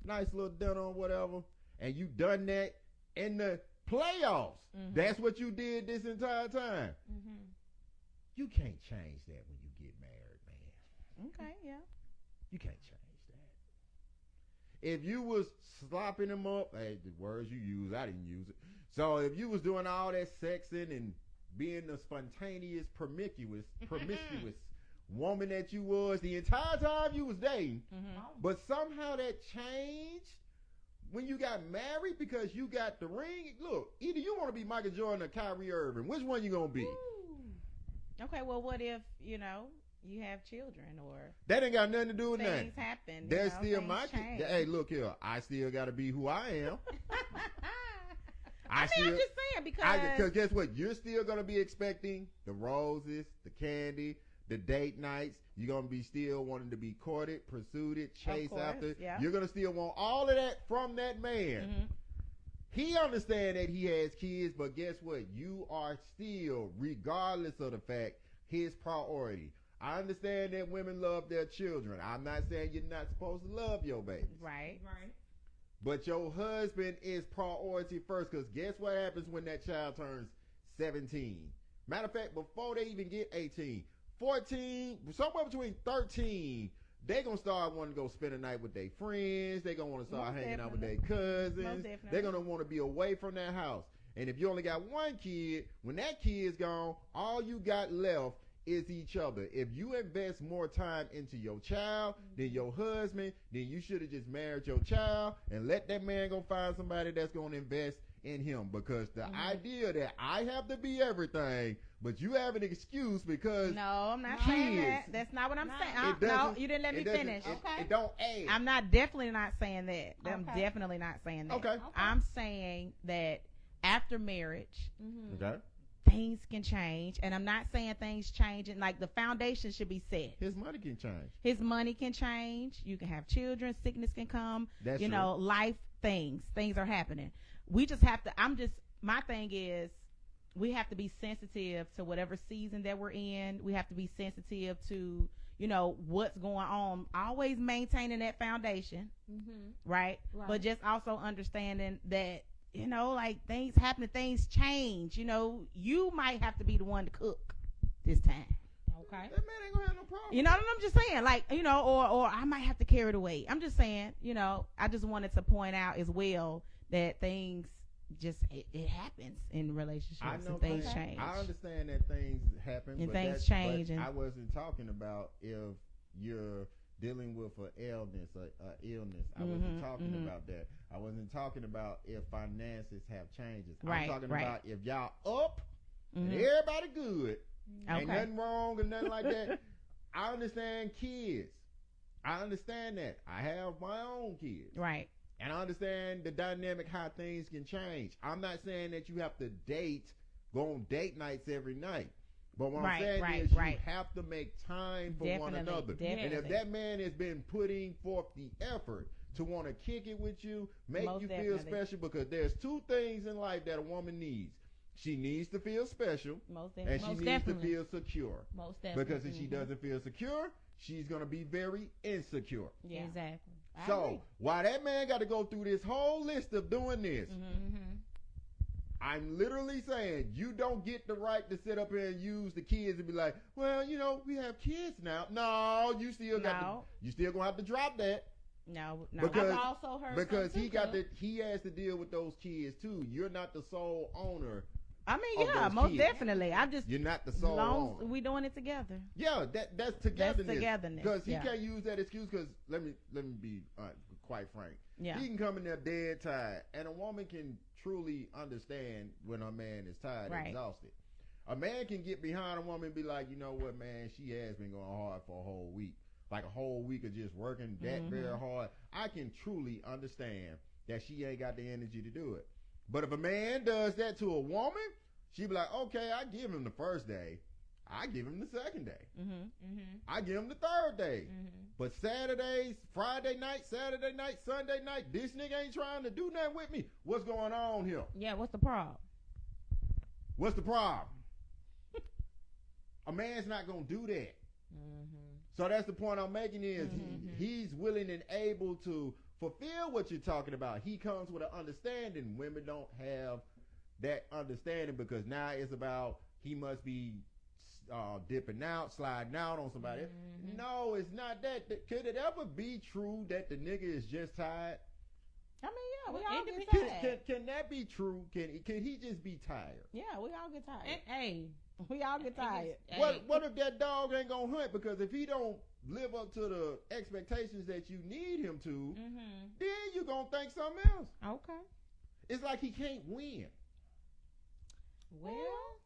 C: nice little dinner or whatever, and you done that in the playoffs. That's what you did this entire time. You can't change that when you get married, man.
B: Okay, yeah.
C: You can't change that. If you was slopping him up, hey, the words you use, I didn't use it. So if you was doing all that sexing and being the spontaneous, promiscuous woman that you was the entire time you was dating, but somehow that changed when you got married because you got the ring. Look, either you want to be Michael Jordan or Kyrie Irving. Which one you gonna be?
B: Okay, well, what if you have children or
C: that ain't got nothing to do with
B: things
C: nothing.
B: happen?
C: There's still
B: things
C: my
B: change.
C: hey, look here. I still got to be who I am.
B: I'm just saying because
C: guess what? You're still gonna be expecting the roses, the candy, the date nights. You're gonna be still wanting to be courted, pursued, chased after.
B: Yeah.
C: You're gonna still want all of that from that man. He understands that he has kids, but guess what? You are still, regardless of the fact, his priority. I understand that women love their children. I'm not saying you're not supposed to love your baby.
B: Right.
C: But your husband is priority first, because guess what happens when that child turns 17? Matter of fact, before they even get 18, 14, somewhere between 13, they're going to start wanting to go spend a night with their friends. They're going to want to start hanging out with their cousins. They're going to want to be away from their house. And if you only got one kid, when that kid's gone, all you got left is each other. If you invest more time into your child than your husband, then you should have just married your child and let that man go find somebody that's going to invest in him. Because the idea that I have to be everything, but you have an excuse because
B: No, I'm not
C: kids.
B: saying that. That's not what I'm
A: No.
B: saying.
C: It
B: No,
C: doesn't-
B: you didn't let me
C: it doesn't-
B: finish.
A: Okay.
C: It don't add.
B: I'm definitely not saying that. I'm
A: Okay.
B: definitely not saying that.
C: Okay.
B: I'm saying that after marriage,
A: Mm-hmm.
C: Okay.
B: things can change, and I'm not saying things change, and like the foundation should be set.
C: His money can change.
B: His money can change. You can have children. Sickness can come.
C: That's
B: you
C: true.
B: know, life things are happening. We just have to. My thing is, we have to be sensitive to whatever season that we're in. We have to be sensitive to, you know, what's going on. Always maintaining that foundation,
A: Mm-hmm.
B: right?
A: Right.
B: But just also understanding that, you know, like things happen, things change. You know, you might have to be the one to cook this time.
A: Okay.
C: That man ain't gonna have no problem.
B: You know what I'm just saying? Like, you know, or I might have to carry the weight. I'm just saying, you know, I just wanted to point out as well that things just, it happens in relationships
C: I know
B: and things
A: Okay.
B: change.
C: I understand that things happen,
B: And
C: but
B: things
C: that's,
B: change
C: But
B: and-
C: I wasn't talking about if you're dealing with an illness, a illness. I wasn't talking about that. I wasn't talking about if finances have changes.
B: Right,
C: I'm talking
B: right.
C: about if y'all up and
B: Mhm.
C: everybody good, ain't
B: Okay.
C: nothing wrong and nothing like that. I understand kids. I understand that. I have my own kids.
B: Right.
C: And I understand the dynamic, how things can change. I'm not saying that you have to go on date nights every night. But what
B: Right,
C: I'm saying
B: right,
C: is
B: right.
C: you have to make time for one
B: Definitely,
C: another.
B: definitely.
C: And if that man has been putting forth the effort to want to kick it with you, make
B: Most
C: you
B: definitely.
C: feel special, because there's two things in life that a woman needs. She needs to feel special,
B: Most
C: and
B: definitely.
C: she
A: Most
C: needs
A: definitely.
C: to feel secure.
A: Most definitely.
C: Because if she doesn't feel secure, she's going to be very insecure.
B: Yeah.
A: Exactly.
B: I
C: So
B: agree.
C: while that man got to go through this whole list of doing this,
A: Mm-hmm.
C: I'm literally saying you don't get the right to sit up here and use the kids and be like, well, you know, we have kids now. No, you still
B: No.
C: you still gonna have to drop that
B: No.
C: Because-
A: I've also heard
C: because
A: something too,
C: he has to deal with those kids too. You're not the sole owner.
B: I mean,
C: of
B: yeah,
C: those
B: most
C: kids.
B: definitely. I'm just
C: You're not the sole
B: long
C: owner.
B: we doing it together.
C: Yeah, that's togetherness.
B: togetherness,
C: Because he
B: yeah.
C: can't use that excuse. Because let me be quite frank.
B: Yeah.
C: He can come in there dead tired, and a woman can truly understand when a man is tired
B: Right.
C: and exhausted. A man can get behind a woman and be like, you know what, man, she has been going hard for a whole week. Like a whole week of just working that very hard. I can truly understand that she ain't got the energy to do it. But if a man does that to a woman, she be like, okay, I give him the first day. I give him the second day.
B: Mm-hmm.
A: Mm-hmm.
C: I give him the third day.
A: Mm-hmm.
C: But Saturdays, Friday night, Saturday night, Sunday night, this nigga ain't trying to do nothing with me. What's going on here?
A: Yeah, what's the problem?
C: What's the problem? A man's not going to do that.
A: Mm-hmm.
C: So that's the point I'm making is he's willing and able to fulfill what you're talking about. He comes with an understanding. Women don't have that understanding because now it's about he must be dipping out, sliding out on somebody.
A: Mhm.
C: No, it's not that. Could it ever be true that the nigga is just tired?
B: I mean, yeah, we
A: Well,
B: all
A: it
B: get
A: depends.
B: tired.
C: Can that be true? Can he just be tired?
B: Yeah, we all get tired.
A: And, hey,
B: We all get tired.
A: hey,
C: What if that dog ain't gonna hunt? Because if he don't live up to the expectations that you need him to,
A: Mm-hmm.
C: then you gonna think something else.
A: Okay.
C: It's like he can't win.
A: Well,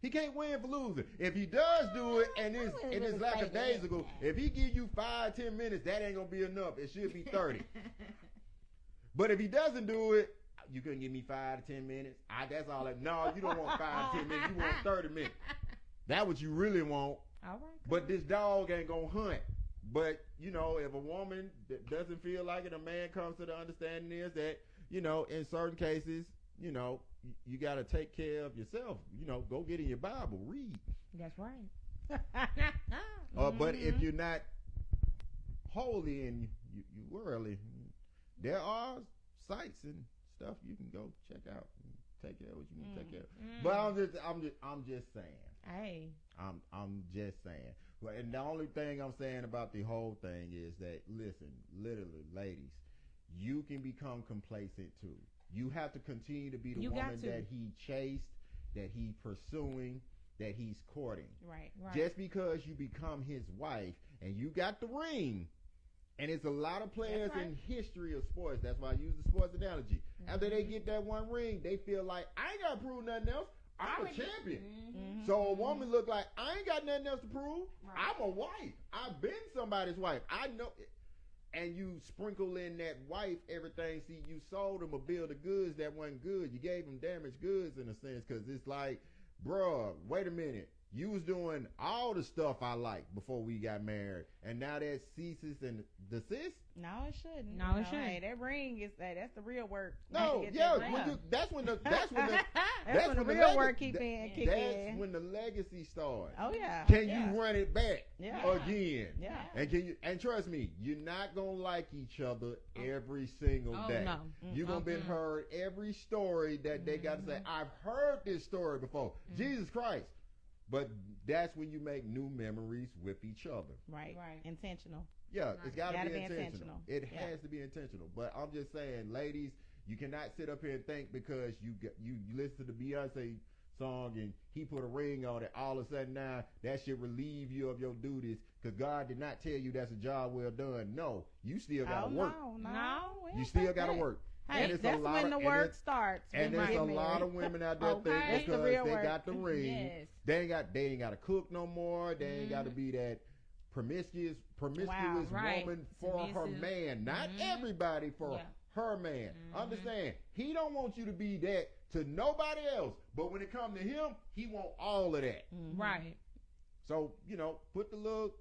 C: He can't win for losing. If he does do it, and it's
B: I wouldn't really
C: lack
B: say
C: of days
B: that.
C: ago, if he give you 5-10 minutes, that ain't gonna be enough. It should be 30. But if he doesn't do it, you couldn't give me 5 to 10 minutes. That's all. No, you don't want 5 to 10 minutes. You want 30 minutes. That's what you really want.
A: all right.
C: But this dog ain't gonna hunt. But you know, if a woman that doesn't feel like it, a man comes to the understanding is that, you know, in certain cases, you know, you got to take care of yourself. You know, go get in your Bible, read.
A: That's right.
C: But if you're not holy and you worldly, there are sites and stuff you can go check out and take care of what you need to take care of. But I'm just saying.
A: Hey.
C: I'm just saying. Well, and the only thing I'm saying about the whole thing is that, listen, literally, ladies, you can become complacent too. You have to continue to be the
A: You got
C: woman
A: to.
C: that he chased, that he pursuing, that he's courting.
B: Right.
C: Just because you become his wife and you got the ring, and it's a lot of players in history of sports. That's why I use the sports analogy. After they get that one ring, they feel like, I ain't got to prove nothing else. I'm a champion. So a woman look like, I ain't got nothing else to prove. I'm a wife. I've been somebody's wife. I know. And you sprinkle in that wife everything. See, you sold them a bill of goods that wasn't good. You gave them damaged goods in a sense, because it's like, bruh, wait a minute. You was doing all the stuff I liked before we got married, and now that ceases and desists.
B: No, it shouldn't.
A: No, it shouldn't.
B: Hey, that ring is that's the real work.
C: No, yeah, that's when the
B: that's when the real work kick in.
C: That's when the legacy starts.
B: Oh yeah.
C: Can you run it back again?
B: Yeah.
C: And can you? And trust me, you're not gonna like each other every single day.
A: No.
C: You're gonna be heard every story that they got to say. I've heard this story before. Jesus Christ. But that's when you make new memories with each other.
B: Right. Intentional.
C: Yeah, it's got to be
B: intentional.
C: intentional. It has to be intentional. But I'm just saying, ladies, you cannot sit up here and think because you listen to the Beyonce song and he put a ring on it, all of a sudden now that should relieve you of your duties, because God did not tell you that's a job well done. No, you still got to work.
B: No.
C: You still got to work.
B: Hey,
C: and
B: that's when the work starts.
C: And there's a lot of women out there think because they got the ring, they ain't got to cook no more. They ain't got to be that promiscuous woman for her man. Not everybody for her man. Understand? He don't want you to be that to nobody else. But when it comes to him, he want all of that.
A: Right.
C: So, put the little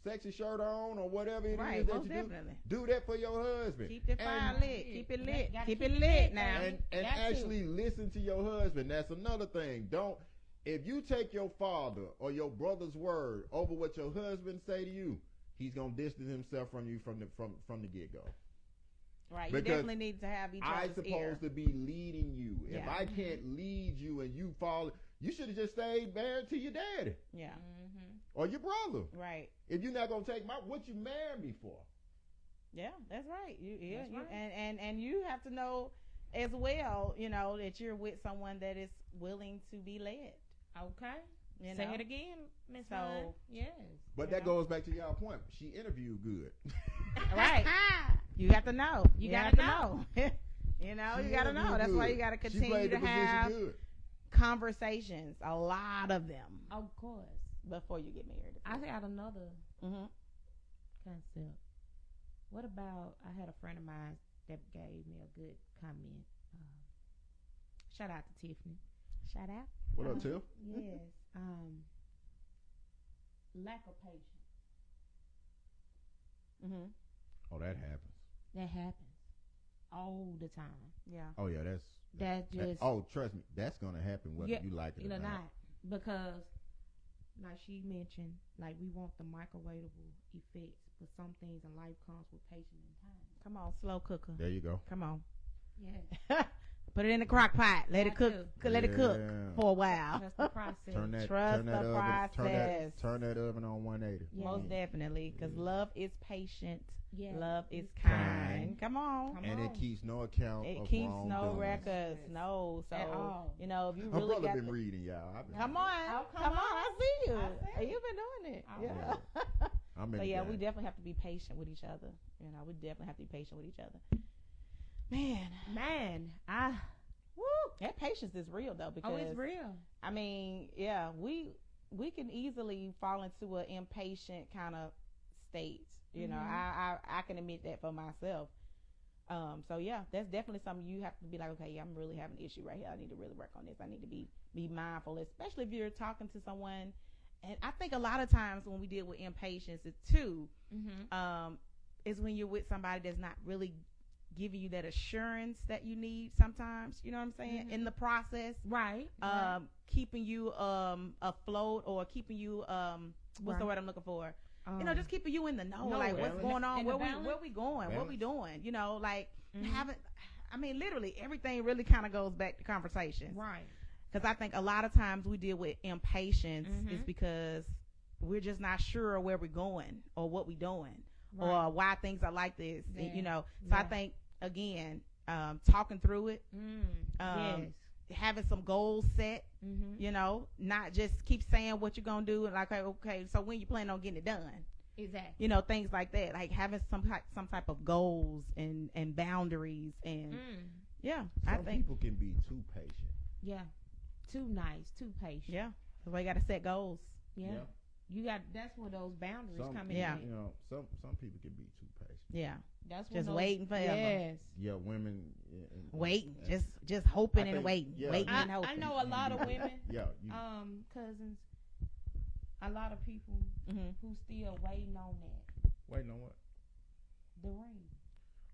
C: sexy shirt on or whatever it is that you
B: definitely.
C: Do that for your husband.
B: Keep the fire lit. Keep it lit. Keep it lit now.
C: And actually listen to your husband. That's another thing. If you take your father or your brother's word over what your husband say to you, he's gonna distance himself from you from the get go.
B: Right. Because you definitely need to have each other's
C: I'm supposed to be leading you. Yeah. If I can't lead you and you fall, you should have just stayed married to your daddy.
B: Yeah.
C: Or your brother.
B: Right.
C: If you're not gonna take what you married me for.
B: Yeah, that's right. And you have to know as well, that you're with someone that is willing to be led.
A: Okay. Say it again, Miss
B: So
A: yes.
C: But that goes back to y'all point. She interviewed good.
B: Right. You have to know. You got to know. You got to know. That's why you got to continue to have conversations. A lot of them.
A: Of course.
B: Before you get married.
A: I got another concept. What about, I had a friend of mine that gave me a good comment. Shout out to Tiffany.
B: Shout out.
C: What up, Tiff?
A: Yes. Lack of patience.
C: Oh, that happens.
A: That happens all the time.
B: Yeah.
C: Oh, yeah, trust me, that's going to happen whether you like it or not.
A: Because, like she mentioned, like we want the microwavable effects, but some things in life comes with patience and time.
B: Come on, slow cooker.
C: There you go.
B: Come on.
A: Yeah.
B: Put it in the crock pot. Let it cook. Let it cook for a while.
A: Trust the process.
C: Turn that oven on 180.
B: Yes. Most definitely, because love is patient.
A: Yes.
B: Love is kind. Come on.
C: And it keeps no account.
B: It
C: of
B: keeps
C: wrongdoings.
B: No records. No. So
A: at all.
B: if you
C: my
B: really
C: brother been reading, y'all.
B: Come on. I see you. You've been doing it. Yeah. We definitely have to be patient with each other. We definitely have to be patient with each other. Man, that patience is real though, because
A: it's real.
B: I mean, we can easily fall into an impatient kind of state. I can admit that for myself. That's definitely something you have to be like, okay, I'm really having an issue right here. I need to really work on this. I need to be mindful, especially if you're talking to someone. And I think a lot of times when we deal with impatience, is when you're with somebody that's not really giving you that assurance that you need sometimes, you know what I'm saying, in the process.
A: Right.
B: Keeping you afloat, or keeping you what's the word I'm looking for? Just keeping you in the know, like what's going on, where we going, what we doing, literally everything really kind of goes back to conversation.
A: Right.
B: Because I think a lot of times we deal with impatience is because we're just not sure where we're going or what we're doing. Right. Or why things are like this, I think again, talking through it having some goals set,
A: Mm-hmm.
B: you know, not just keep saying what you're going to do. And like, okay, so when you plan on getting it done?
A: Exactly.
B: You know, things like that, like having some type of goals and boundaries. And yeah, I
C: Some
B: think,
C: people can be too patient.
A: Yeah. Too nice, too patient.
B: yeah, that's why you got to set goals.
A: Yeah. You got. That's where those boundaries
C: Some,
A: come in.
B: Yeah.
C: You know, some people can be too patient.
B: Yeah.
A: That's when
B: Just
A: those,
B: waiting forever.
A: Yes.
C: Yeah, women.
B: Waiting,
C: and-
B: just hoping
C: I
B: and
C: think-
B: waiting,
C: yeah.
B: waiting and
A: I
B: hoping.
A: know a lot of women,
C: Yeah. You,
A: cousins, a lot of people
B: Mm-hmm.
A: who still waiting on that.
C: waiting on what?
A: The ring.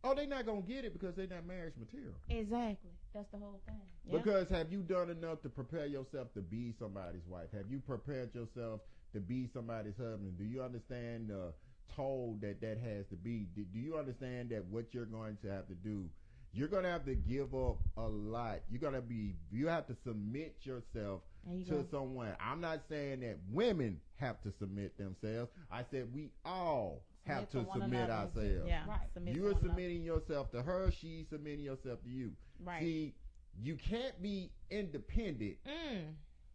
C: Oh, they not gonna get it because they not marriage material.
A: Exactly. That's the whole thing.
B: Yeah.
C: Because have you done enough to prepare yourself to be somebody's wife? Have you prepared yourself to be somebody's husband? Do you understand the toll that has to be? Do you understand that what you're going to have to do? You're going to have to give up a lot. You have to submit yourself
A: There you
C: to
A: go.
C: someone. I'm not saying that women have to submit themselves. I said we all have
A: Submit
C: to
A: to one
C: submit
A: another.
C: ourselves.
B: Yeah.
A: Right.
B: Submit to
C: You're
B: one another.
C: submitting yourself to her. She's submitting yourself to you.
B: Right.
C: See, you can't be independent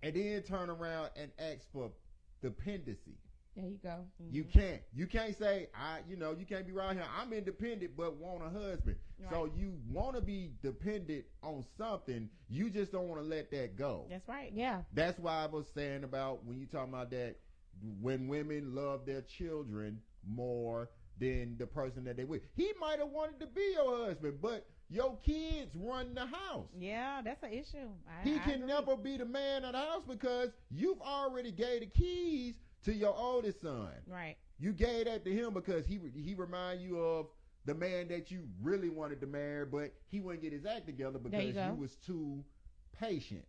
C: and then turn around and ask for dependency.
A: There you go.
C: You can't. You can't say you can't be around here. I'm independent but want a husband. So
B: Right.
C: you want to be dependent on something. You just don't want to let that go.
B: That's right.
A: Yeah.
C: That's why I was saying about when you talking about that when women love their children more than the person that they with. He might have wanted to be your husband, but your kids run the house.
B: Yeah, that's an issue.
C: He
B: I
C: can
B: agree.
C: never be the man of the house because you've already gave the keys to your oldest son.
B: Right.
C: You gave that to him because he remind you of the man that you really wanted to marry, but he wouldn't get his act together
A: There
C: because
A: you go.
C: you was too patient.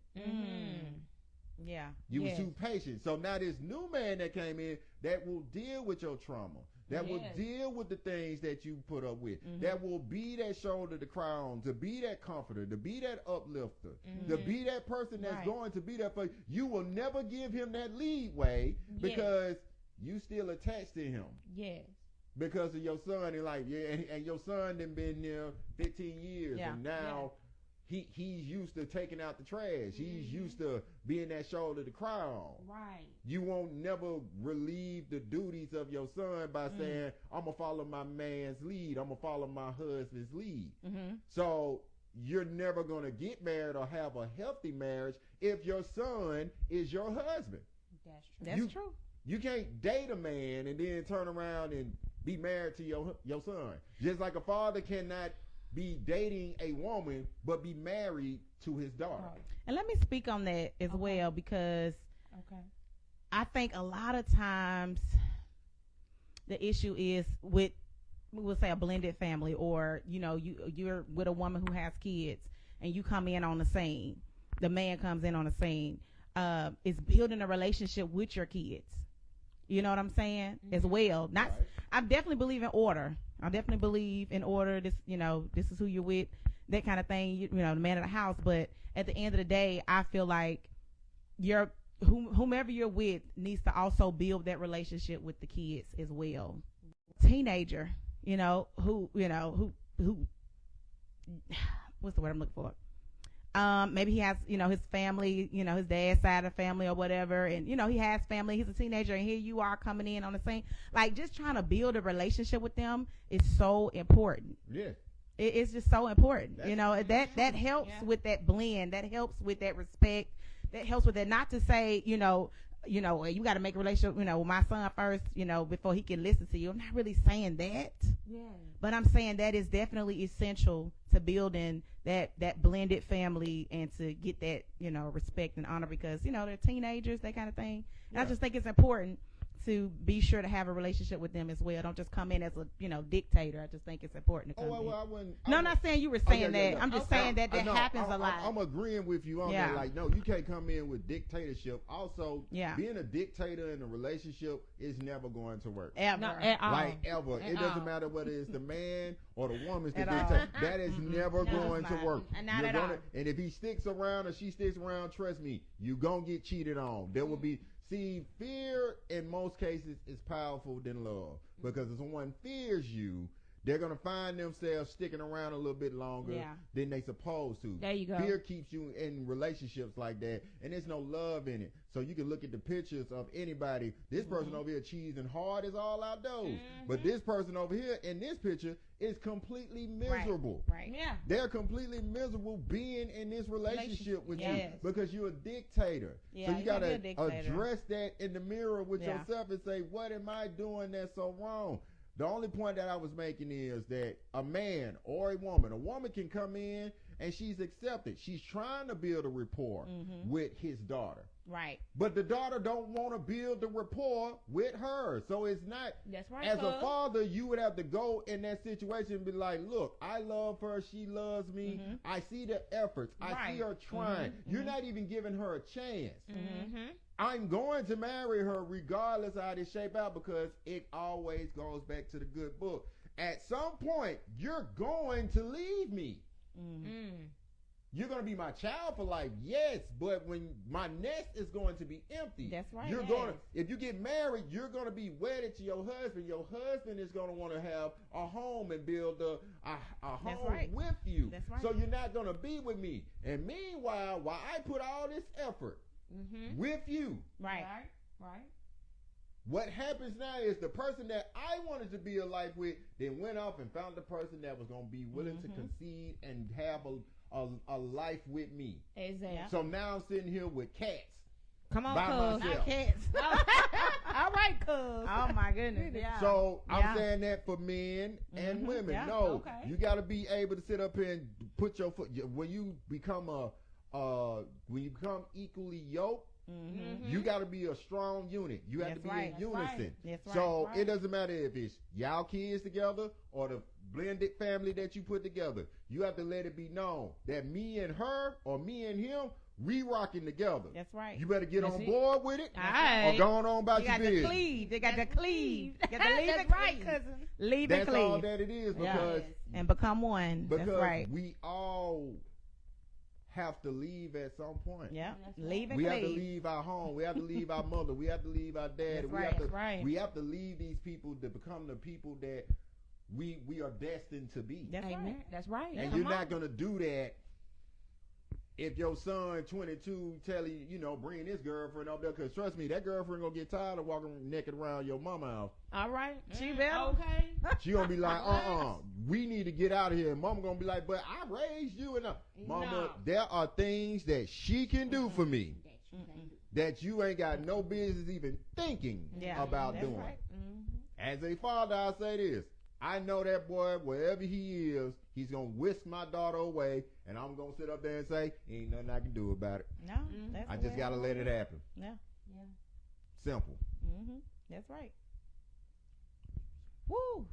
B: Yeah.
C: You
A: Yes.
C: was too patient. So now this new man that came in that will deal with your trauma, that will
A: Yes.
C: deal with the things that you put up with,
B: Mhm.
C: that will be that shoulder to cry on, to be that comforter, to be that uplifter, to
A: Mhm.
C: be that person that's
A: Right.
C: going to be there for you. You will never give him that leeway because you still attached to him
A: Yes.
C: because of your son. And like, and your son done been there 15 years,
B: Yeah.
C: and now he's used to taking out the trash. He's
A: Mhm.
C: used to being that shoulder to cry on.
A: Right.
C: You won't never relieve the duties of your son by saying, I'm going to follow my man's lead. I'm going to follow my husband's lead.
B: Mm-hmm.
C: So you're never going to get married or have a healthy marriage if your son is your husband.
A: That's true.
B: That's
C: You-
B: true.
C: You can't date a man and then turn around and be married to your son. Just like a father cannot be dating a woman but be married to his daughter.
A: Oh,
B: And let me speak on that as
A: Okay.
B: well, because
A: okay.
B: I think a lot of times the issue is with, we will say, a blended family, or you're with a woman who has kids and you come in on the scene. The man comes in on the scene. It's building a relationship with your kids. You know what I'm saying? As well. Not.
C: Right.
B: I definitely believe in order. I definitely believe in order. This is who you're with, that kind of thing. You know, the man of the house. But at the end of the day, I feel like whomever you're with needs to also build that relationship with the kids as well. Teenager, who what's the word I'm looking for? Maybe he has, his family, his dad's side of the family or whatever. And, he has family. He's a teenager. And here you are coming in on the same, like, just trying to build a relationship with them is so important.
C: Yeah.
B: It's just so important.
C: That's-
B: That helps
A: Yeah.
B: with that blend. That helps with that respect. That helps with that. Not to say, you got to make a relationship, with my son first, before he can listen to you. I'm not really saying that.
A: Yeah.
B: But I'm saying that is definitely essential to building that blended family and to get that, respect and honor, because, they're teenagers, that kind of thing. And I
C: Yeah.
B: just think it's important to be sure to have a relationship with them as well. Don't just come in as a, dictator. I just think it's important to come in.
C: Well, I wouldn't.
B: No, I'm not saying you were saying
C: yeah,
B: that.
C: yeah.
B: I'm just
A: Okay.
B: saying that happens a lot.
C: I'm agreeing with you on
B: Yeah.
C: that. Like, no, you can't come in with dictatorship. Also,
B: Yeah.
C: being a dictator in a relationship is never going to work.
B: Ever.
A: Not at all.
C: Like ever.
A: At
C: It doesn't
A: all.
C: matter whether it's the man or the woman's the
B: At all.
C: dictator. That is
B: Mm-mm.
C: never
B: No,
C: going
B: it's
C: to
B: not.
C: work.
B: Not
C: You're
B: at
C: gonna-
B: all.
C: And if he sticks around or she sticks around, trust me, you gonna get cheated on. There will be. See, fear in most cases is powerful than love, because if someone fears you, they're going to find themselves sticking around a little bit longer than they supposed to.
A: There you go.
C: Fear keeps you in relationships like that, and there's no love in it. So you can look at the pictures of anybody. This person over here cheesing hard as all outdoors, but this person over here in this picture is completely miserable.
B: Right.
A: Yeah.
C: They're completely miserable being in this relationship with you
A: Yes.
C: because you're a dictator.
B: Yeah,
C: so you
B: you
C: got
B: gotta
C: to
B: be a dictator.
C: address that in the mirror with
B: Yeah.
C: yourself and say, what am I doing that's so wrong? The only point that I was making is that a man or a woman can come in and she's accepted. She's trying to build a rapport with his daughter.
B: Right.
C: But the daughter don't want to build the rapport with her. So it's not,
A: That's right.
C: as a
A: cuz.
C: father, you would have to go in that situation and be like, look, I love her. She loves me. I see the efforts. I see
A: Right.
C: her trying. You're not even giving her a chance.
A: Mm-hmm.
C: I'm going to marry her regardless of how this shape out because it always goes back to the good book. At some point, you're going to leave me. You're going to be my child for life, yes, but when my nest is going to be empty.
B: That's right.
C: You're
A: Yes.
C: going to, if you get married, you're going to be wedded to your husband. Your husband is going to want to have a home and build a
B: That's
C: home
B: right.
C: with you.
B: That's right.
C: So you're not going to be with me. And meanwhile, while I put all this effort with you,
B: Right.
A: Right.
C: what happens now is the person that I wanted to be a life with then went off and found the person that was going to be willing to concede and have a life with me.
A: Exactly.
C: So now I'm sitting here with cats.
A: Come on,
C: By
A: cuz.
C: myself.
B: Not cats.
A: All right, cuz.
B: Oh my goodness. Yeah.
C: So
B: Yeah.
C: I'm saying that for men and women.
B: Yeah.
C: No,
A: Okay.
C: you got to be able to sit up here and put your foot. When you become equally yoked, you got to be a strong unit. You have
B: That's
C: to be
B: right.
C: in unison.
B: That's right.
C: So
A: Right.
C: it doesn't matter if it's y'all kids together or the blended family that you put together. You have to let it be known that me and her or me and him, we rocking together.
B: That's right.
C: You better get
A: That's
C: on
A: it.
C: board with it
A: All right.
C: or going on about
B: You
C: your
B: got to
C: business.
B: cleave. They got to cleave. You got to leave
A: That's
B: it
A: right,
B: cleave.
A: cousin.
B: Leave
C: That's
B: and
C: all
B: cleave.
C: that it is
B: Yeah.
C: because
B: And become one.
C: because
B: That's right.
C: we all have to leave at some point.
B: Yeah.
A: That's
B: Leave and
C: We have to
B: cleave.
C: leave our home. We have to leave our mother. We have to leave our daddy.
B: That's
C: we
B: right.
C: have to
A: That's right.
C: we have to leave these people to become the people that we are destined to be.
B: That's
A: Amen.
B: right.
A: That's right.
C: And
A: Come
C: you're
A: on.
C: not gonna do that if your son 22 tell you, bring this girlfriend up there, because trust me, that girlfriend gonna get tired of walking naked around your mama house.
A: All right.
B: She better.
A: Okay.
C: She gonna be like, we need to get out of here. And mama gonna be like, but I raised you and mama,
A: No.
C: there are things that she can do for me that you ain't got no business even thinking
B: Yeah.
C: about
B: That's
C: doing.
B: right.
C: As a father, I say this. I know that boy, wherever he is, he's going to whisk my daughter away, and I'm going to sit up there and say, ain't nothing I can do about it.
B: No. That's
C: I
B: the
C: just
B: way
C: got to let it happen.
B: Yeah.
A: Yeah.
C: Simple.
B: That's right. Woo.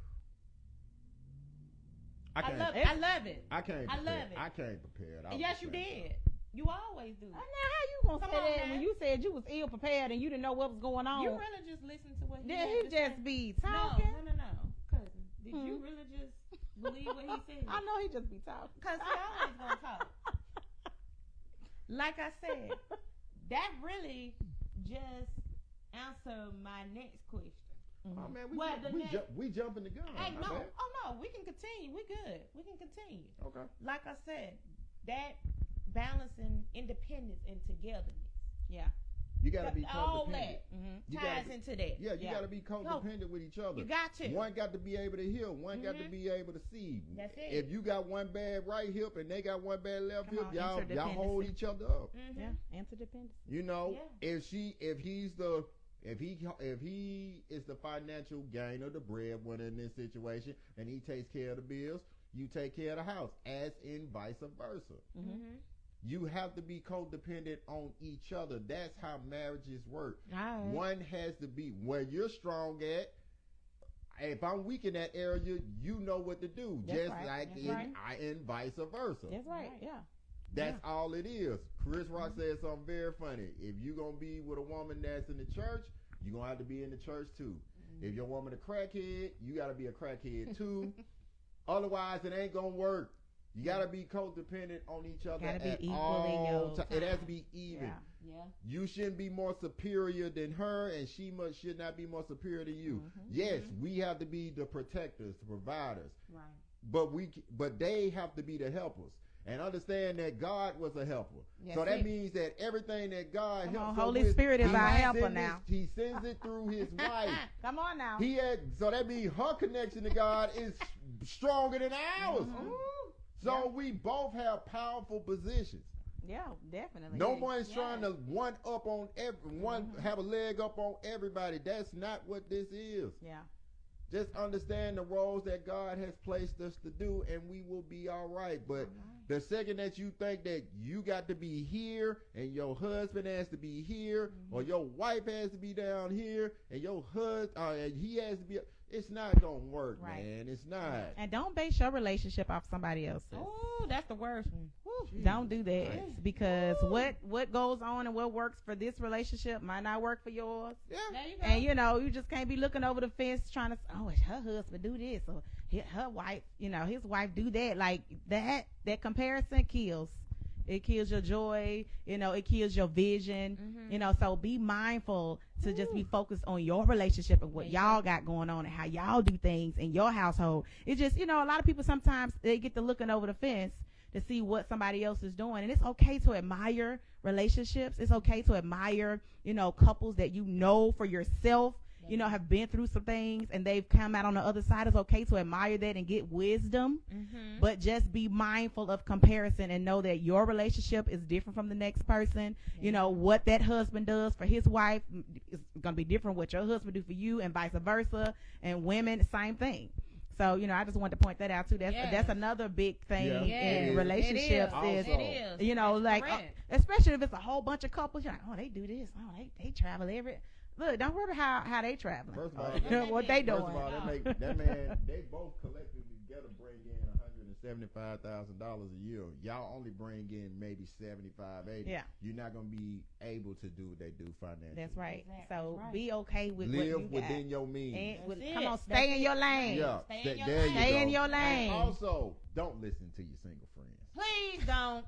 C: I
A: I
C: can't.
A: love it. I love it.
C: I can't.
A: I
C: prepare.
A: love it.
C: I can't prepare. I
A: Yes,
C: was
A: you
C: saying
A: did. You always do.
B: Now, how you gonna
A: Come
B: say
A: on,
B: that
A: man.
B: when you said you was ill prepared and you didn't know what was going on?
A: You really just listen to what he
B: Did
A: had
B: he
A: to say?
B: just be
A: No,
B: talking?
A: no. Cousin, did you
B: Hmm.
A: really just believe what he said?
B: I know he just be talking.
A: Because he always going to talk. Like I said, that really just answered my next question.
C: Oh man,
A: Well, the next-
C: we jumping the gun.
A: Hey,
C: My
A: no.
C: bad.
A: Oh, no. We can continue. We good. We can continue.
C: Okay.
A: Like I said, that balancing independence and togetherness.
B: Yeah.
C: You got to be
A: all
C: codependent.
A: that
C: You
A: ties
C: gotta be-
A: into that.
C: Yeah, you
B: Yeah.
C: got to be codependent with each other.
A: You got to.
C: One got to be able to heal. One got to be able to see.
A: That's it.
C: If you got one bad right hip and they got one bad left
B: Come
C: hip,
B: on,
C: y'all hold each other up.
A: Mhm.
B: Yeah. Interdependence.
C: You know,
A: Yeah.
C: if he is the financial gainer, the breadwinner in this situation, and he takes care of the bills, you take care of the house, as in vice versa.
A: Mhm.
C: You have to be codependent on each other. That's how marriages work.
A: All right.
C: One has to be where you're strong at. If I'm weak in that area, you know what to do.
B: That's
C: just
B: right.
C: like
B: That's
C: in,
B: right.
C: and vice versa.
B: That's right.
A: Right.
B: Yeah.
C: That's all it is. Chris Rock said something very funny. If you're going to be with a woman that's in the church, you're going to have to be in the church too. If your woman a crackhead, you got to be a crackhead too. Otherwise, it ain't going to work. You gotta be codependent on each other
B: Gotta be
C: at
B: equal in
C: all
B: your
C: time. It has to be even.
B: Yeah.
A: Yeah.
C: You shouldn't be more superior than her, and she should not be more superior than you. Yes, we have to be the protectors, the providers,
A: Right.
C: but they have to be the helpers. And understand that God was a helper.
A: Yes,
C: So that
A: he-
C: means that everything that God
B: Come
C: helps
B: on,
C: us
B: Holy
C: with,
B: Spirit is
C: he
B: our helper
C: sends
B: now.
C: He sends it through his wife.
B: Come on now.
C: So that means her connection to God is stronger than ours. So we both have powerful positions.
B: Yeah, definitely.
C: No one's
A: Yeah.
C: trying to one up on everyone, have a leg up on everybody. That's not what this is.
B: Yeah.
C: Just understand the roles that God has placed us to do, and we will be all right. But the second that you think that you got to be here, and your husband has to be here, or your wife has to be down here, and your husband, and he has to be, it's not gonna work,
B: Right.
C: man. It's not.
B: And don't base your relationship off somebody else's.
A: Oh, that's the worst one. Woo.
B: Don't do that
C: Christ.
B: because what goes on and what works for this relationship might not work for yours.
C: Yeah.
A: There you go.
B: And you just can't be looking over the fence trying to, her husband do this or her wife, his wife do that. Like that comparison kills. It kills your joy, it kills your vision, so be mindful to just be focused on your relationship and what y'all got going on and how y'all do things in your household. It's just, a lot of people sometimes they get to looking over the fence to see what somebody else is doing. And it's okay to admire relationships. It's okay to admire, couples that for yourself, have been through some things and they've come out on the other side. It's okay to admire that and get wisdom, but just be mindful of comparison and know that your relationship is different from the next person. What that husband does for his wife is going to be different what your husband do for you and vice versa. And women, same thing. So, I just wanted to point that out too. That's another big thing in relationships is, especially if it's a whole bunch of couples, you're like, oh, they do this. Oh, they travel look, don't worry about how they traveling.
C: First of all,
B: what they doing.
C: First of all, that man, they both collectively together bring in $175,000 a year. Y'all only bring in maybe 75, 80.
B: Yeah.
C: You're not gonna be able to do what they do financially.
B: That's right.
A: Exactly.
B: So
A: Right.
B: be okay with what you
C: Live
B: got.
C: within your means.
B: And
A: That's
B: come
A: it.
B: on,
A: That's
B: stay in
A: it.
B: your lane.
C: Yeah,
A: Stay in your
C: there
A: lane.
C: you
B: Stay
C: go.
B: in your
C: And
B: lane.
C: also, don't listen to your single friends.
A: Please don't.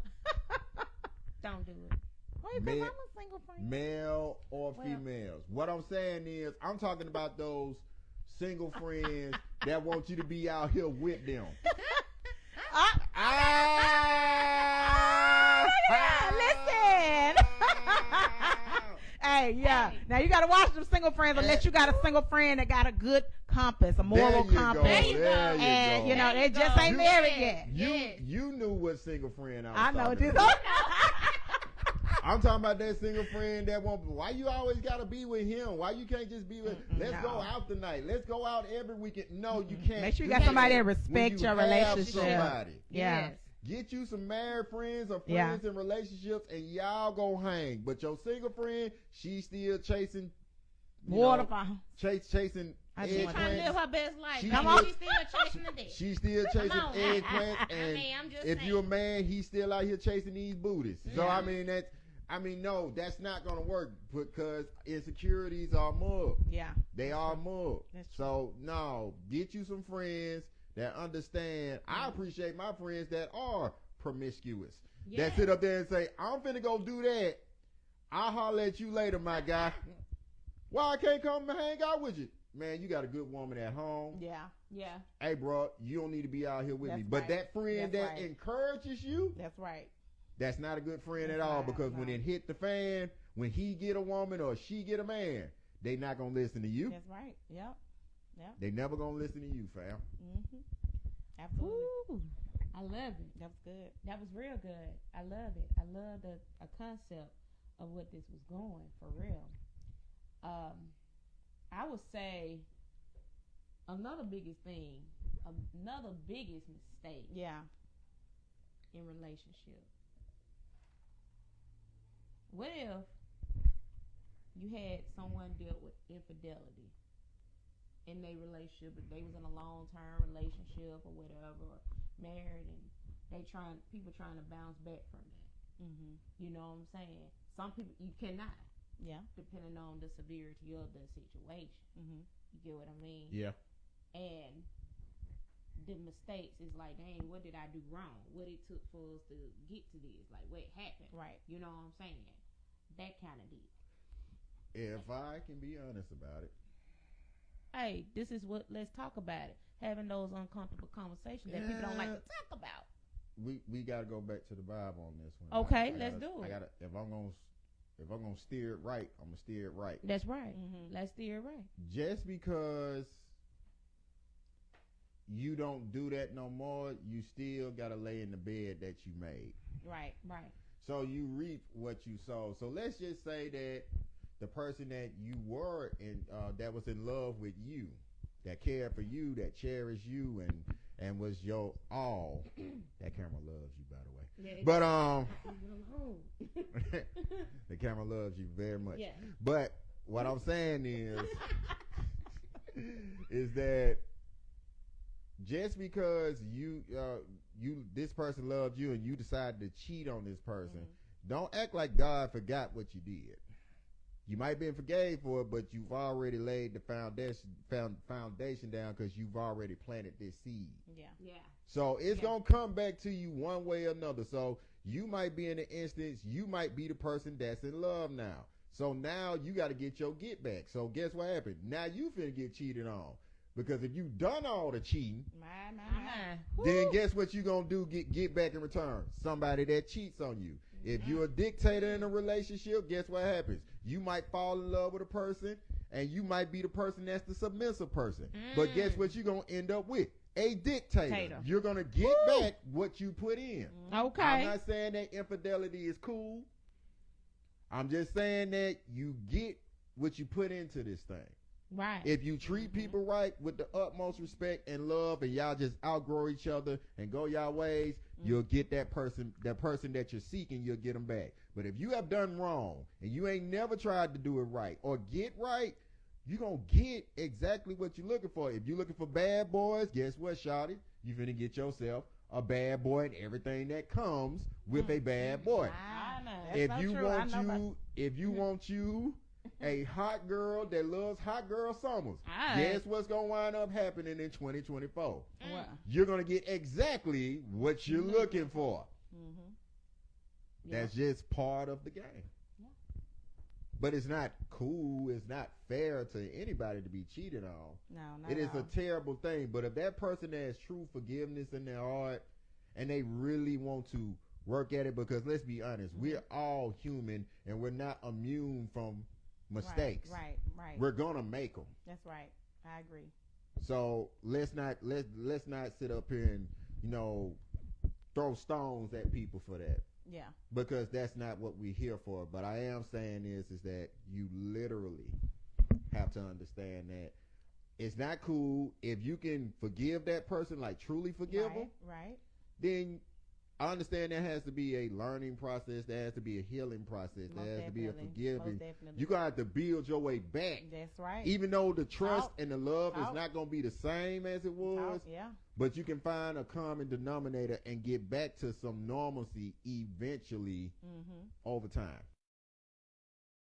A: Don't do it.
B: Wait, because
C: Man-
B: I'm a single friend.
C: Male or
B: Well-
C: females. What I'm saying is, I'm talking about those single friends that want you to be out here with them.
B: Listen. Hey, yeah. Now you gotta watch them single friends unless you got a single friend that got a good compass, a moral
C: There you
B: compass.
C: go.
A: There you go.
B: And
C: go.
B: they just ain't married yet.
C: You knew what single friend I was
B: I know
C: talking
B: this.
C: about. I'm talking about that single friend that won't. Why you always gotta be with him? Why you can't just be with? Let's
B: no.
C: go out tonight. Let's go out every weekend. No, you can't.
B: Make sure you
C: do
B: got somebody
C: that
B: that respect
C: when you
B: your
C: have
B: relationship.
C: somebody.
B: Yeah.
A: Yes.
C: Get you some married friends or
B: Yeah.
C: friends in relationships, and y'all go hang. But your single friend, she's still chasing
B: Waterfall.
C: chasing
B: I just
A: She's
B: want
A: trying to
C: eggplants.
A: live her best life.
C: She-
A: Come
C: Come
A: on.
C: on.
A: She's still chasing the dick.
C: She's still chasing
A: Come on.
C: eggplants,
A: I
C: and
A: mean, I'm just
C: if
A: saying.
C: you're a man, he's still out here chasing these booties. So
A: Yeah.
C: no, that's not gonna work because insecurities are mud.
B: Yeah.
C: They are mud.
B: That's true.
C: So no, get you some friends that understand. I appreciate my friends that are promiscuous.
A: Yeah.
C: That sit up there and say, I'm finna go do that. I'll holler at you later, my guy. Why I can't come and hang out with you? Man, you got a good woman at home.
B: Yeah.
A: Yeah.
C: Hey, bro, you don't need to be out here with me.
B: That's
C: But
B: right.
C: that friend
B: That's
C: that
B: right.
C: encourages you,
B: That's right.
C: that's not a good friend
B: That's
C: at all
B: right,
C: because when
B: right.
C: it hit the fan, when he get a woman or she get a man, they not going to listen to you.
B: That's right. Yep.
C: They never going to listen to you, fam.
B: Mm-hmm. Absolutely.
A: Ooh, I love it.
B: That was good.
A: That was real good. I love it. I love a concept of what this was going for real. I would say another biggest mistake
B: Yeah.
A: in relationship. What if you had someone dealt with infidelity in their relationship, if they was in a long-term relationship or whatever, or married, and people trying to bounce back from that.
B: Mm-hmm.
A: You know what I'm saying? Some people you cannot,
B: Yeah.
A: depending on the severity of the situation.
B: Mm-hmm.
A: You get what I mean?
C: Yeah.
A: And the mistakes is like, dang, what did I do wrong? What it took for us to get to this? Like, what happened?
B: Right.
A: You know what I'm saying? That kind of deal.
C: If I can be honest about it,
A: Hey, this is what. Let's talk about it. Having those uncomfortable conversations that people don't like to talk about.
C: we got to go back to the Bible on this one.
A: Okay,
C: I
A: let's
C: gotta-
A: do it.
C: I gotta, if I'm gonna steer it right, I'm gonna steer it right.
A: That's right.
B: Mm-hmm.
A: Let's steer it right.
C: Just because you don't do that no more, you still gotta lay in the bed that you made.
B: Right.
A: Right.
C: So you reap what you sow. So let's just say that the person that you were in, that was in love with you, that cared for you, that cherished you, and was your all. That camera loves you, by the way.
A: Yeah,
C: But
A: yeah.
C: the camera loves you very much.
A: Yeah.
C: But what I'm saying is that just because this person loved you and you decided to cheat on this person, don't act like God forgot what you did. You might have been forgave for it, but you've already laid the foundation down because you've already planted this seed.
B: Yeah.
A: Yeah.
C: So it's
A: Yeah.
C: going to come back to you one way or another. So you might be in an instance, you might be the person that's in love now. So now you got to get your get back. So guess what happened? Now you finna get cheated on. Because if you done all the cheating,
B: My.
C: then guess what you going to do get back in return? Somebody that cheats on you. If you're a dictator in a relationship, guess what happens? You might fall in love with a person, and you might be the person that's the submissive person. But guess what you're going to end up with? A dictator. You're going to get back what you put in.
A: Okay.
C: I'm not saying that infidelity is cool. I'm just saying that you get what you put into this thing.
A: Right.
C: If you treat people right with the utmost respect and love, and y'all just outgrow each other and go y'all ways, you'll get that person that you're seeking, you'll get them back. But if you have done wrong and you ain't never tried to do it right or get right, you're going to get exactly what you're looking for. If you're looking for bad boys, guess what, shawty? You finna get yourself a bad boy and everything that comes with a bad boy.
B: I know.
C: If
B: That's
C: you
B: so true.
C: want you a hot girl that loves hot girl summers,
A: All
C: guess
A: right.
C: what's gonna wind up happening in 2024?
B: Well,
C: You're gonna get exactly what you're looking for.
A: Yeah.
C: That's just part of the game.
A: Yeah.
C: But it's not cool. It's not fair to anybody to be cheated on.
B: no, not
C: It is
B: at all.
C: a terrible thing. But if that person has true forgiveness in their heart and they really want to work at it, because let's be honest, we're all human and we're not immune from mistakes.
B: Right.
C: We're gonna make them.
B: That's right. I agree.
C: So let's not sit up here and throw stones at people for that,
B: Yeah.
C: because that's not what we're here for. But I am saying is that you literally have to understand that it's not cool. If you can forgive that person, like truly forgive them,
B: Right.
C: then I understand there has to be a learning process. There has to be a healing process.
B: Most
C: There has to be a
B: definitely.
C: forgiving.
B: Most definitely.
C: You're going to have to build your way back.
B: That's right.
C: Even though the trust
B: Talk.
C: and the love is
B: Talk.
C: not going to be the same as it was,
B: Yeah.
C: but you can find a common denominator and get back to some normalcy eventually over time.